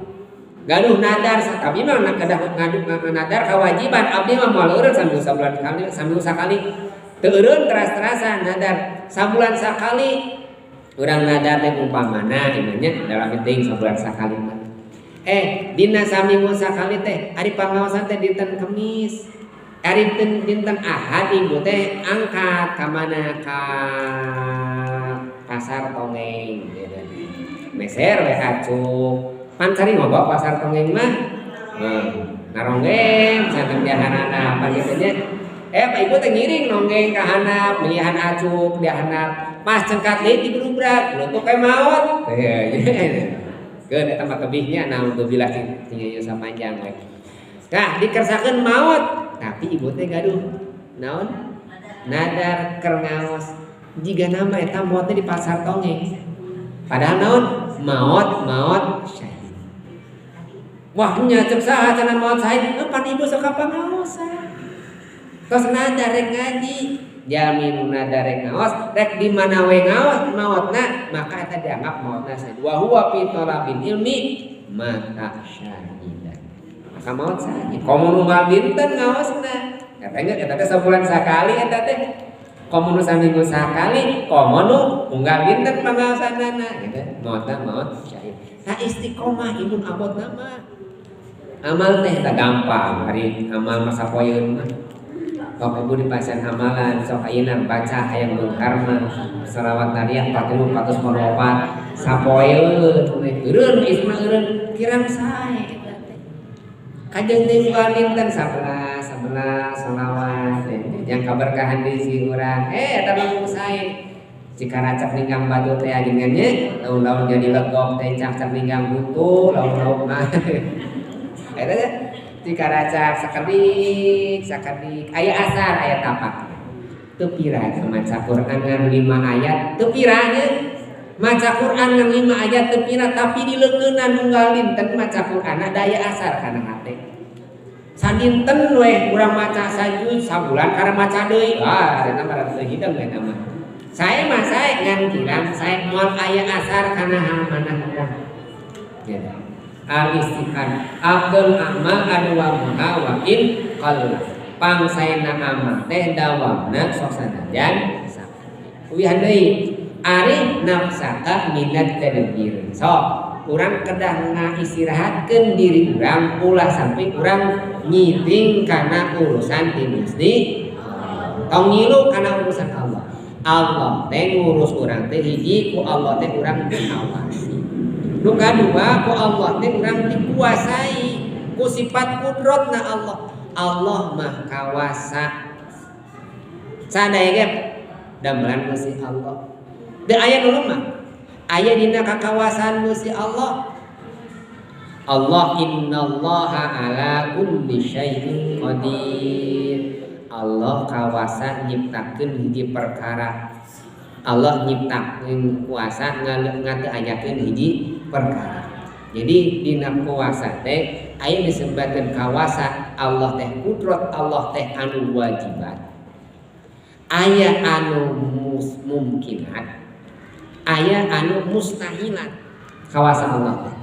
gaduh nadar tapi mah kedah ngaduh nadar kewajiban abdi mah moal eureun saminggu sakali teu eureun teras-terasan nadar sabulan sakali urang nadar teh umpamana ieu nya dalam penting sabulan sakali mah Dina saminggu sakali teh ari pangaosan teh dinten Kemis. Ari dinten Ahad ibu teh angkat ka mana ka pasar Tongeng. Meser we acuk. Pan sari ngobok pasar Tongeng mah. Naronggeng sanem dihanap apa gitu nya. Pak ibu teh ngiring nonggeng ka handap, milihan acuk di handap. Pas cengkat deui diberubrak, leutuk ke maot. Keun eta mah tebihnya naon teu bilas tinggal sapanjang we. Nah, dikersakeun maot, tapi ibu teh gaduh. Naon? Nadar keur ngaos. Jiga nama eta maot teh di pasar Tongeng. Padahal naon? Maot syahid. Wah nya cek saha cenah maot syahid, pan ibu sok pangaosan. Tos nadar rek ngaji, jamin nadar rek ngaos, rek di mana we ngaos maotna, maka eta dianggap maotna syahid. Wa huwa fi talabil ilmi mata syahidan. Maka maot syahid. Komo unggal dinten ngaosna. Katanya eta teh sabulan sakali eta teh. Komo nu saminggu sakali, komo nu unggal dinten pangaosanana gitu. Maotna maot syahid. Nah istiqomah ibun abot nama. Amal teh tak gampang, hari amal masa poyeun mah. Bapak Ibu di pasien amalan sok ayeuna baca hayang beunghar mah selawat nariyah 40 404 sapoeun eureun isma eureun kirang sae eta teh. Kajeng teh dinten 11 selawat yang kaberkahan di si urang eta mah sae. Jika racak ninggang batu teh ajengannya laun-laun jadi legok teh cak ninggang butuh laun-laun mah. Eta teh jika racak sakedik aya asar aya tapak. Teu pira maca Quran ngan 5 ayat teu piranya. Maca Quran ngan 5 ayat teu pira tapi dileukeunan unggal dinten maca Quran daya asar kana hate. Sadinten we urang maca sajuz sabulan karena maca deui. Eta mah teu hidang we nama. Saya mah saya ngan kirang saya moal aya asar kana mana urang. Ya. Al-istiqan Abdul amal anu wa wa in qalla pangsaena amal teh dawamna sok sanajan uwihan deui ari nafsaka minat tadbir sok urang kedah ngaistirahatkeun diri urang ulah sampai urang nyiting kana urusan ti Gusti tong ngilu kana urusan Allah teh ngurus urang teh hiji ku Allah teh urang diawasi. Nu kadua ku Allah teh urang dikuasai ku sifat kudratna Allah. Allah mah kawasa. Sadaya ge damelan Gusti Allah. Da aya nu mah aya dina kakawasan Gusti Allah. Allah innallaha ala kulli syai'in qadir. Allah kawasa nyiptakeun hiji perkara. Allah nyiptakeun kuasa ngateayakeun hiji perkara. Jadi dina kuasa teh aya disebutkeun kawasa Allah teh kudrat Allah teh anu wajibat. Aya anu mungkinat, aya anu mustahilat. Kawasa Allah teh.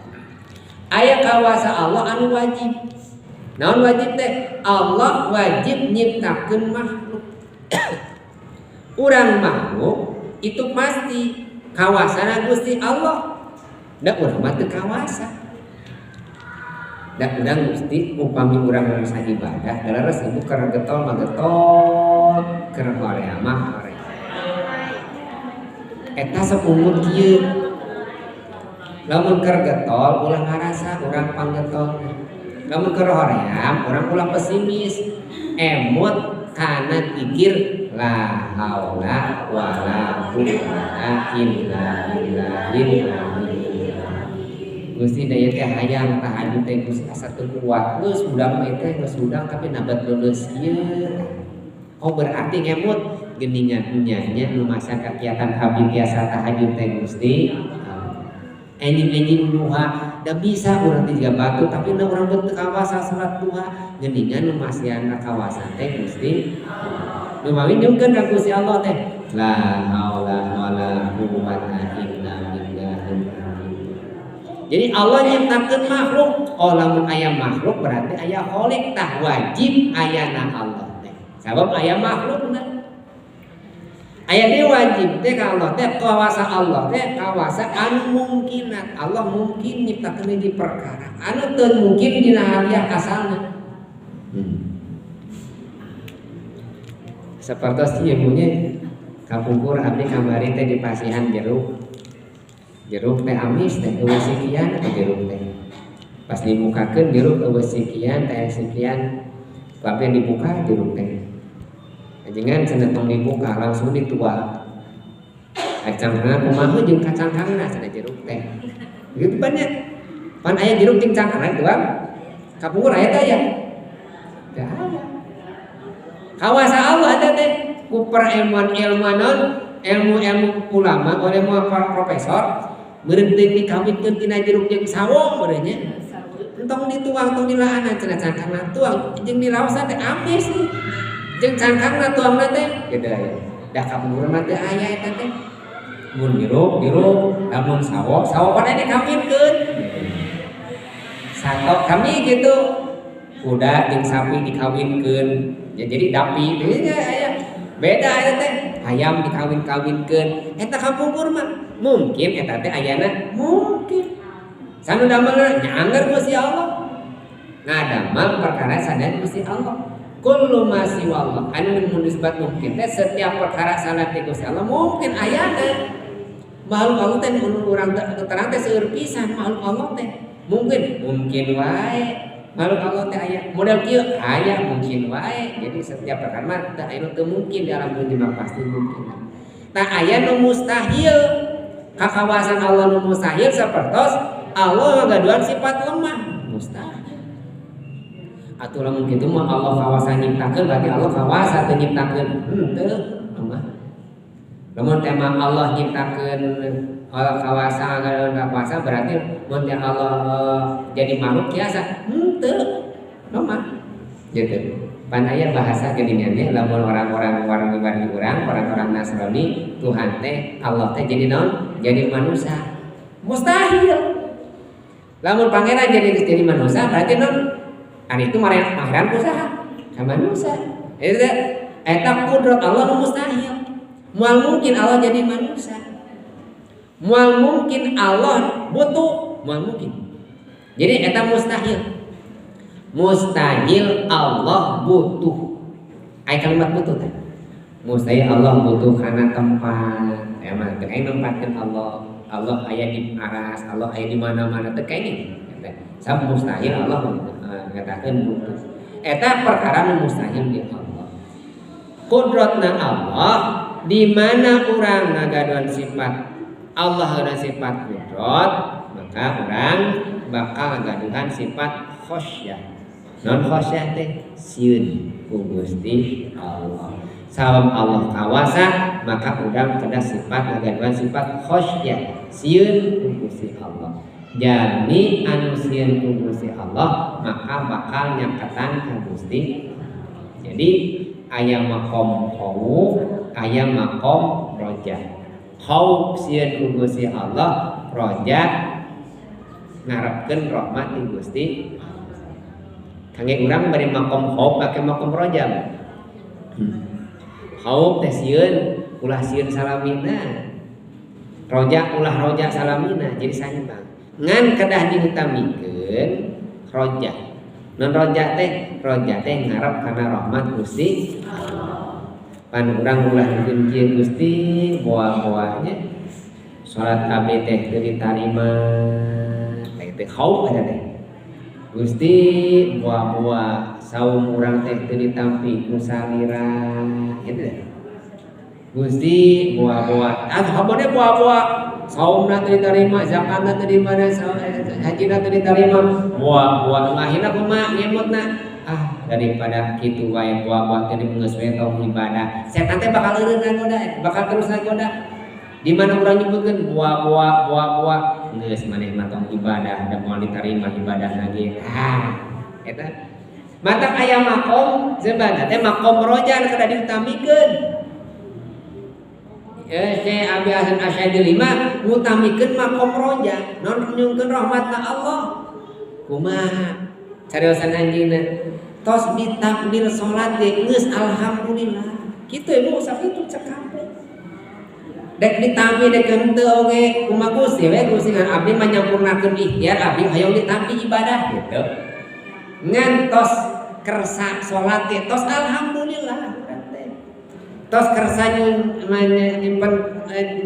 Aya kawasa Allah anu wajib. Naon wajib teh? Allah wajib nyiptakeun makhluk. Urang makhluk itu pasti kawasana Gusti Allah. Da urang mah teu kawasa. Da urang mesti upami urang ngarasa ibadah, daleres ibu keur getol mah getol, keur horea mah horea. Eta saumur kieu. Lamun keur getol ulah ngarasa urang panggetol. Lamun keur hoream urang ulah pesimis. Emot kana pikir la haula wala quwwata illa billah. Gusti daya teh hayang tahajud teh Gusti asa teu kuat. Geus budang mah teh geus budang tapi nabat leuleus ieu. Oh berarti ngemut geuningan nya nu masa kegiatan habib biasa tahajud teh Gusti. Enjing duha da bisa urang teh jiga batu tapi na urang teu kawasa salat duha geuningan nu masiana kawasan teh Gusti. Nu mawi nyungkeun ka Gusti Allah teh la haula wala quwwata illa billah. Jadi Allah nyiptakeun makhluk, lamun aya makhluk berarti aya khaliq tah wajib ayana Allah teh. Sabab aya makhlukna. aya di wajib teh ka Allah teh kawasa Allah teh kawasa anu mungkinat. Allah mungkin nyiptakeun hiji perkara anu teu mungkin dina hadiah asalna. Sapertos ieu munye kapungkur abdi kamari teh di pasihan jeruk teh amis teh eueuh sekian atau jeruk teh pas dibukakeun jeruk eueuh sekian teh sekian kabeh dibuka jeruk teh ajengan cenah tong dibuka langsung dituang cangkangan kumaha jeung kacangkangna cenah jeruk teh gitu banyak pan aya jeruk jeung cangkangan tuang kapungkur aya teh ya teu aya kawasa Allah ada teh ku ilmu ulama oleh profesor meureun teu dikawinkeun tina jeruk jeung sawo meureun nya entong dituang tong dilaanan cenah cangkangna tuang jeung diraosan teh amis jeung cangkangna tuangna teh gede aya da kapungkur mah teu aya eta teh mun jeruk lamun sawo pada dikawinkeun satok kami gitu kuda jeung sapi dikawinkeun ya jadi dapi teh aya beda eta teh ayam dikawin-kawinkeun eta kapungkur mah mungkin eta teh ayana mungkin sanu damelna nyaangger Gusti Allah ngadamal perkara sadan Gusti Allah kullu ma siwallah anu munisbat mungkin teh setiap perkara salat ti Gusti Allah mungkin ayana makhluk Allah teh mun urang terang teh seueur pisan makhluk Allah teh mungkin wae makhluk Allah teh aya model kieu aya mungkin wae jadi setiap perkara mah teu aya nu teu mungkin di alam dunya mah pasti mungkin tah aya nu mustahil kakawasan Allah nu mustahil sapertos Allah ngagaduhan sifat lemah mustahil atuh lamun kitu mah Allah kawasa nyiptakeun berarti Allah kawasa teu nyiptakeun teu lemah lamun tema Allah nyiptakeun Allah kawasa ngagaduhan kawasa berarti mun Allah jadi makhluk biasa teu lemah gitu pan aya bahasa geuningan lamun orang-orang orang Nasrani Tuhan teh Allah teh jadi naon jadi manusia mustahil lamun pangeran jadi manusia berarti naon ari itu maheran usaha ka manusia eta kudrat Allah nu mustahil moal mungkin Allah jadi manusia moal mungkin Allah butuh moal mungkin jadi eta mustahil Allah butuh aya kalimat butuh teh mustahil Allah butuh kana tempat emang teu aya nempatkeun Allah aya di aras Allah aya di mana-mana teu kae sab mustahil Allah ngatakeun butuh eta perkara nu mustahil di Allah kudratna Allah di mana urang ngagaduhan sifat Allah ada sifat kudrat maka urang bakal ngagaduhan sifat khosyah non khosyah teh sieun ku Gusti Allah sabab Allah kawasa maka urang kada sifat ngagaduhan sifat khosyah sieun ku Gusti Allah jami anu sieun ku Gusti Allah maka bakal nyaketan ka Gusti jadi aya makom khauf aya makom roja khauf sieun ku Gusti Allah roja ngarepkeun rahmat ti Gusti kangge urang bari makom khauf make makom roja khauf teh sieun ulah sieun salamina roja ulah roja salamina jadi saimbang ngan kedah diutamikeun roja non roja teh ngarep kana rahmat Gusti pan urang ulah bikin kieu Gusti boa-boanya salat abdi teh teu ditarima teh khauf ada teh Gusti boa-boa saum urang teh teu ditampi ku salira kitu teh Gusti boa-boa habone boa-boa saumna teu ditarima zakatna teu dimana hajina teu ditarima boa-boa ngahina kumaha ngemutna daripada kitu wae boa-boa teh geus we tong ibadah setan teh bakal eureun ngagoda bakal terus ngagoda di mana urang nyebutkeun boa-boa geus maneh mah tong ibadah da moal ditarima ibadah lagi eta matak aya makom sebenarnya teh makom roja kada diutamikeun Syekh Abi Hasan Asy'ari mah ngutamikeun makom roja non nyungkeun rahmatna Allah kumaha cariosan anjeunna tos ditakbir salat ge geus alhamdulillah kitu ibu sakitu cek kabeh dek ditampi dek henteu oge kumaha Gusti we Gusti ngan abdi mah nyampurnakeun ikhtiar abdi hayang ditampi ibadah gitu. Ngantos kersa salat teh tos alhamdulillah tos kersa nyimpen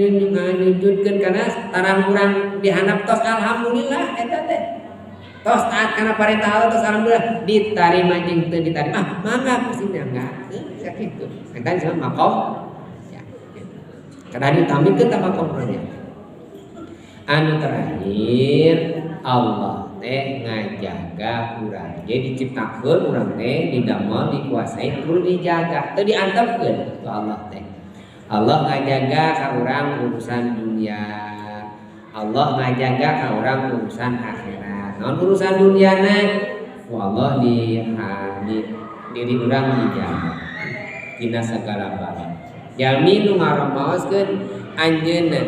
nyunjudkeun kana tarang urang dihandap tos alhamdulillah eta teh. Tos taat kana parentah Allah tos alhamdulillah ditarima jeung teu ditarima mangga Gusti enggak sakitu. Eta disebut makom. Kadang ditamikeun ta makomnya. Anu terakhir Allah teh ngajaga urang. Jadi diciptakeun urang teh didamel dikuasai kudu dijaga teu diantepkeun ku Allah teh. Allah ngajaga ka urang urusan dunia. Allah ngajaga ka urang urusan akhirat. Naon urusan duniana ku Allah di diri urang dijaga. Dina sagala bala. Jalmi nu ngaromaoskeun anjeunna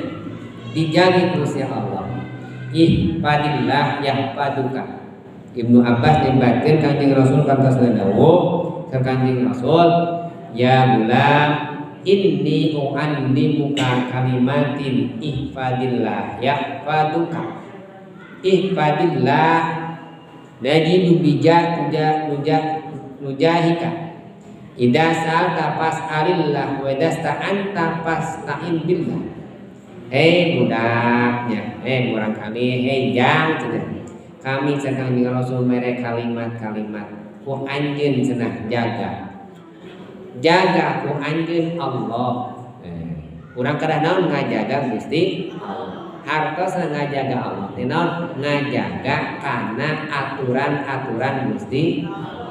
dijaga Gusti Allah. Ihfadillah yahfaduka. Ibnu Abbas nyebutkeun Kanjeng Rasul kantos dawuh ka Kanjeng Rasul, ya gulam inni u'allimuka kalimatin ihfadillah yahfaduka. Ihfadillah najidu bija nujahika. Idza sa'alta fas'alillah wa idza sta'anta fasta'in billah. Hei budaknya, barangkali jang cenah. Kami sedang Rasul mere kalimat-kalimat ku anjeun cenah jaga ku anjeun Allah. Urang kada naon ngajaga Gusti Allah. Hartos ngajaga Allah. Teh naon ngajaga kana aturan-aturan Gusti Allah.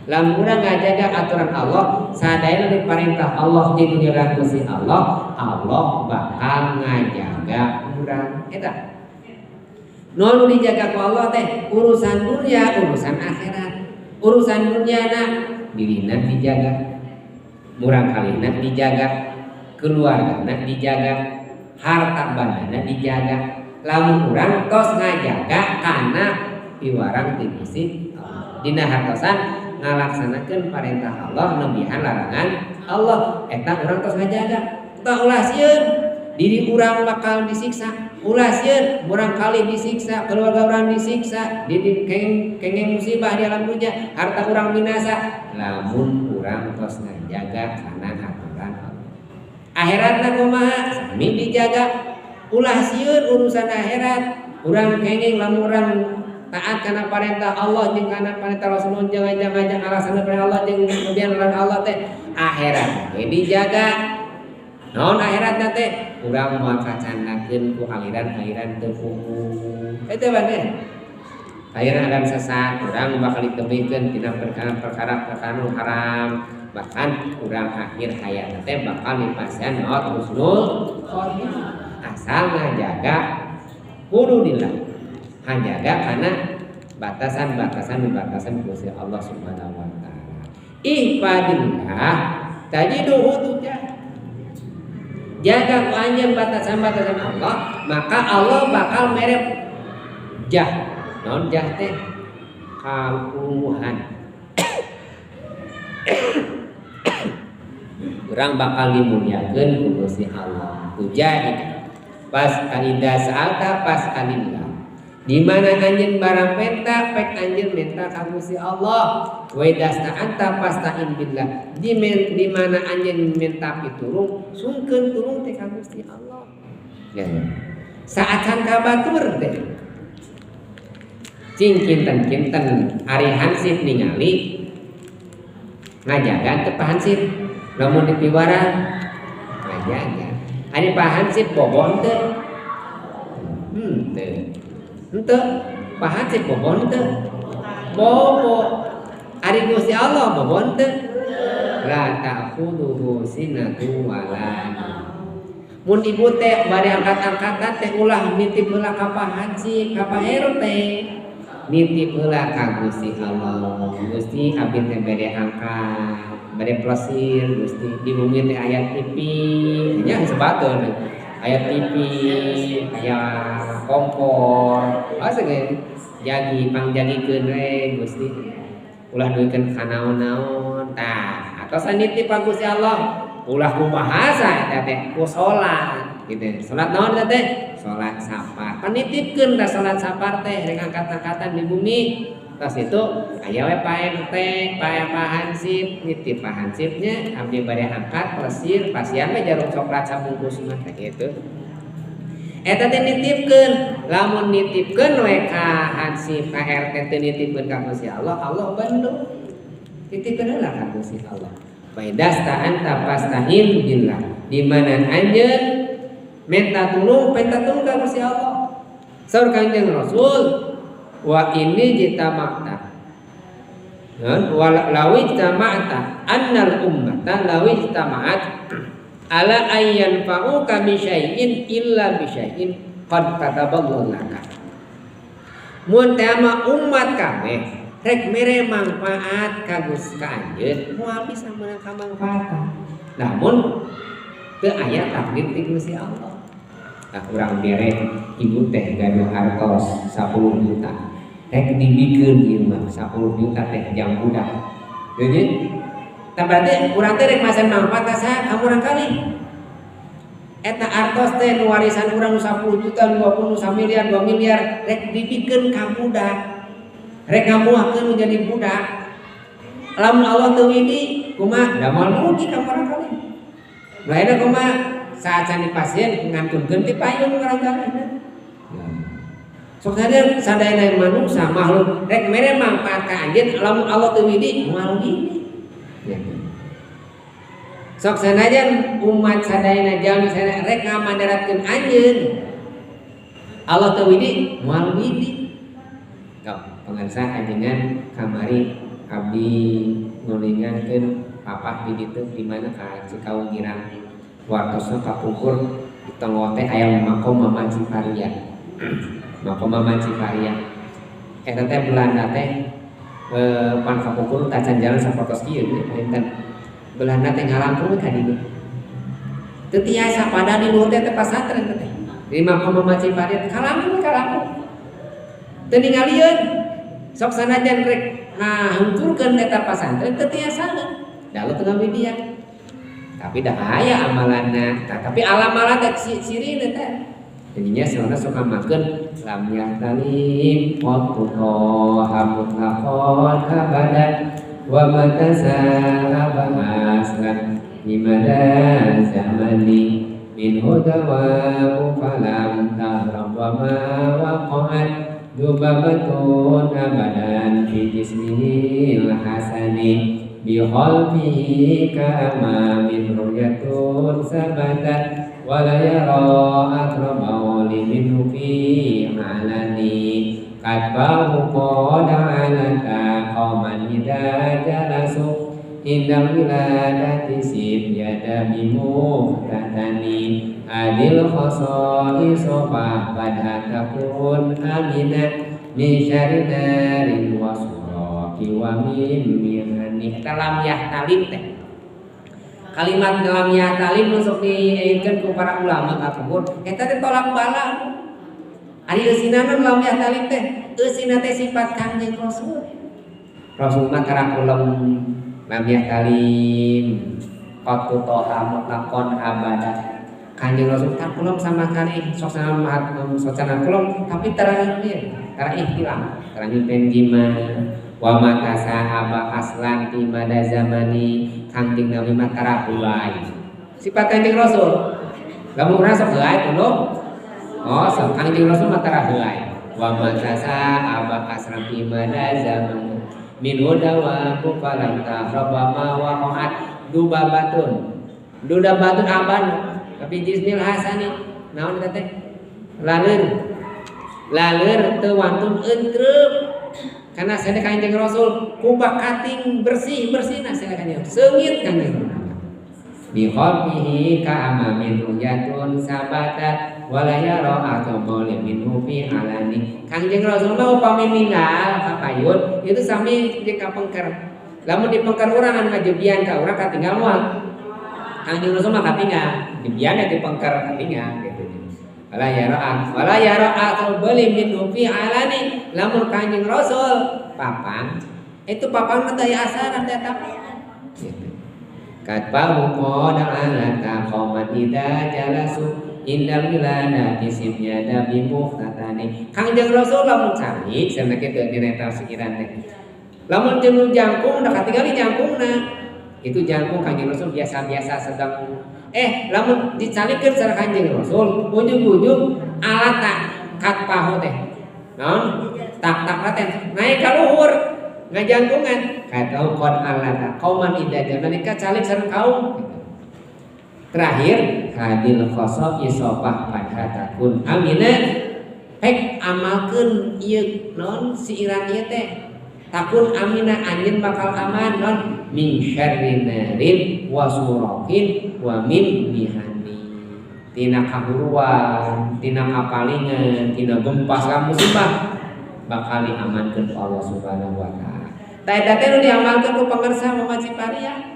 Lamun urang ngajaga aturan Allah, sadaya diperintah Allah di dunia Gusti Allah, Allah bakal ngajaga urang eta. Nu dijaga ku Allah teh urusan dunia, urusan akhirat. Urusan dunyana dirina dijaga, murang kalina dijaga, keluargana dijaga, harta bandana dijaga. Lamun urang tos ngajaga kana piwarang ti Gusti Allah. Dina hartosan ngalaksanakeun parentah Allah nembihan larangan Allah eta urang tos ngajaga tah ulah sieun diri urang bakal disiksa ulah sieun urang kali disiksa keluarga urang disiksa di kenging musibah di alam dunya harta urang binasa lamun urang tos ngajaga kana aturan Allah. Akhiratna kumaha sami dijaga ulah sieun urusan akhirat urang kenging lamun urang taat karena perintah Allah jeung kana perintah Rasulullah jangan alasan perintah Allah jeung kemudian larang Allah teh akhirat teh dijaga. Naon akhiratna teh urang moal kacandakeun ku aliran teu puguh. Eta bae. Aliran adam sesat urang bakal ditebikeun tina perkara nu haram. Bahkan urang akhir hayatna teh bakal dipasihan maut husnul khotimah. Asal ngajaga kudu dilak. Hanjaga karena batasan Gusti Allah Subhanahu wa taala. Ihfadillah tajiduhu tujah. Jaga ku anjeun batasan-batasan Allah, maka Allah bakal merep jah. Naon jah teh? Kaumuhan. Urang bakal dimuliakeun ku Gusti Allah. Tujah pas alida sa'alta pas alillah. Di mana anjeun barang penta pek anjeun minta ka Gusti Allah wa idasta anta fasta'in billah. Di mana anjeun minta pitulung sungkeun tulung teh ka Gusti Allah. Ya. Saacan ka batur teh. Cing kinten ari hansip ningali ngajaga teu pahansip. Lamun dipiwara ngajaga. Ari pahansip bobon teh. Teu. Henteu pahan sih bobon teu bobo ari Gusti Allah bobon teu la ta'khudhuhu sinatu wala mun ibu teh bari angkat-angkatan teh ulah nitip heula ka pahansip ka paero teh nitip heula ka Gusti Allah. Gusti abdi teh bade angkat bade plesir Gusti di bumi teh aya TV nya sebateun aya TV aya kompor asa ge jagi pangjagikeun we Gusti ulah duikeun ka naon-naon tah atos nitip ka Gusti Allah ulah ku bahasa eta teh ku salat gitu. Salat naon eta teh? Salat sapar. Panitipkeun da salat sapar teh rek angkat-angkatan di bumi. Tas itu aya we paen teh, pae hansip, nitip hansipnya abdi bade angkat plesir pasian mah jarum coklat sabungkus mah teh kitu. Eta teh nitipkeun, lamun nitipkeun we ka hansip ka RT teh nitipkeun ka Gusti Allah, Allah bantu. Titipkeun heula ka Gusti Allah. Faidasta anta pastahil billah. Di mana anjeun minta tulung ka Gusti Allah. Saur Kanjeng Rasul, wa ini jita makta. Lawi jama'ata annal ummata lawi jama'at ala ayyan fa'uka bi syai'in illa bi syai'in qad kataballahu laka. Mun teh mah umat kabeh rek mere manfaat ka Gusti anjeun moal bisa meunang kamanfaatan. Namun teu aya takdir ti Gusti Allah. Nah, urang mere ibu teh gaduh hartos 10 juta. Rek dibikeun ieu mah 10 juta teh jam budak. Jadi tah berarti urang teh rek masen manfaat ka saha ka urang kali. Eta artos teh nu warisan urang 10 juta, 20, 1 miliar, 2 miliar rek dibikeun ka budak. Rek ngamuahkeun jadi budak. Lamun Allah teu widi, kumaha? Da moal mugi ka urang kali. Lainna kumaha? Saat candi pasien ngantunkeun ti payung urang kali. Sok sadayana manusia makhluk rek mere manfaat ka anjeun lamun Allah teu widi moal gini. Sok sanajan umat sadayana jalmi sadayana rek ngamandaratkeun anjeun Allah teu widi moal widi. Kau pangarsa ajengan kamari abdi ngulingankeun papah di ditu di mana ka Cikaung Girang. Wartosna kapungkur di tengah teh aya makom Maman Ciparia. Makom Maman Ciparia. Eta teh Belanda teh pan kapungkur tacan jalan sapotos kieu enten. Belanda teh ngalampung ka dieu. Teu tiasa pada di luhur teh pasantren teh. Di Makom Maman Ciparia kalampung. Teu ningalieun. Sok sanajan rek ngahungkurkeun eta pasantren teu tiasaeun. Da lu teu ngawidian. Tapi dah aya amalanna. Tapi alam-alam teh sirina teh. Jadinya sebenarnya suka makan lam yahtalim qattuha mutlaqan abadan wa matasaha aslan limadan zamani min hudawa falam tahram wa ma waqa'at dubabatun abadan fi jismihil hasani bi qalbihi kama min ru'yatun sabatat wala yara akrama minhu fi alani katbahu qada alaka qauman idza jalasu indal wiladati sib yada bimu tatani adil khasai sofa pada takun aminat min syarri darin wasraki wa min mirani kalam yahtalim teh. Kalimat dalam yahtalim masuk diikeun ku para ulama kapungkur eta teh tolak bala. Ari eusinana dalam yahtalim teh eusina teh sifat Kanjeng Rasul. Rasul mah karakulem lam yahtalim qattu toha mutlaqan abada. Kanjeng Rasul karakulem sama kali sosana kulem tapi tara ihtilam, tara nyimpen gimana. Wa mata sahaba aslan ti mada zamani Kanjeng Nabi mah tarahulai. Sifat Kanjeng Rasul. Lamun urang sok heulai kudu. Oh, sok Kanjeng Rasul mah tarahulai. Wa mata sahaba aslan ti mada zamani min hudawa falam tahraba ma waqa'at dubabatun. Dubabatun aban tapi jismil hasani. Naon eta teh? Laleur teu wantun eutreup. Karena saya Kanjeng Rasul kubah kating bersih-bersih nah saya Kanjeng seungit Kanjeng bi qalbihi ka amamin ruyatun sabatat wala yara atama minhu fi alani. Kanjeng Rasul mah upami ninggal kapayun itu sami di kapengker. Lamun dipengker urang anu ngajebian ka urang katinggal moal. Kanjeng Rasul mah katinggal, jebian di pengker katinggal gitu. Wala yara atau beli minhu fi alani. Lamun Kanjeng Rasul papang itu papang mah teh asaran teh tapian gitu. katbahu qada alata qauman idza jalasu indal wilada kisibnya dabi muhtatani. Kangjeng Rasul lamun calik cenah kitu dina tafsiran teh. Lamun jeung jangkung da katingali jangkungna. Itu jangkung Kangjeng Rasul biasa-biasa sedang lamun dicalikeun sareng Kangjeng Rasul ujug-ujug alata katpahu teh. Naon? Tak-tak teh naik ka luhur ngajangkungan. Katau qad alata qauman idza jalanika calik sareng kaum. Terakhir hadil khosof isopah pada takun amina pek amalkeun ieu non si iran ieu teh takun amina anjeun bakal aman non min syarri narin wa surakin wa min mihani tina kahuruan tina kapalingan tina gempa segala musibah bakal diamankeun Allah Subhanahu wa taala. Ta eta teh nu diamalkeun ku pangarsa Muhammad Siparia.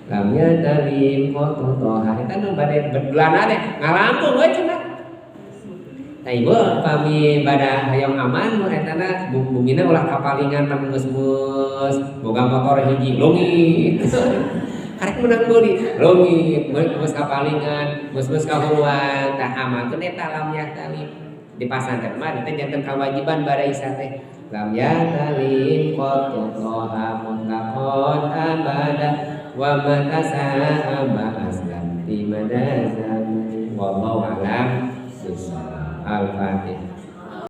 Lam yadalim qotoha eta nu bade bedulana teh ngalampung we cenah. Ieu kami bada hayang aman mun eta na bumina ulah kapalingan pan geus boga motor hiji longit. Karek menang meuli longit geus kapalingan geus kahuruan tah amalkeun eta lam yadalim. Di pasantren mah teh janten kewajiban bada isa teh. Lam yadalim qotoha muntaqon abada wa man asaa ma aslam di madaza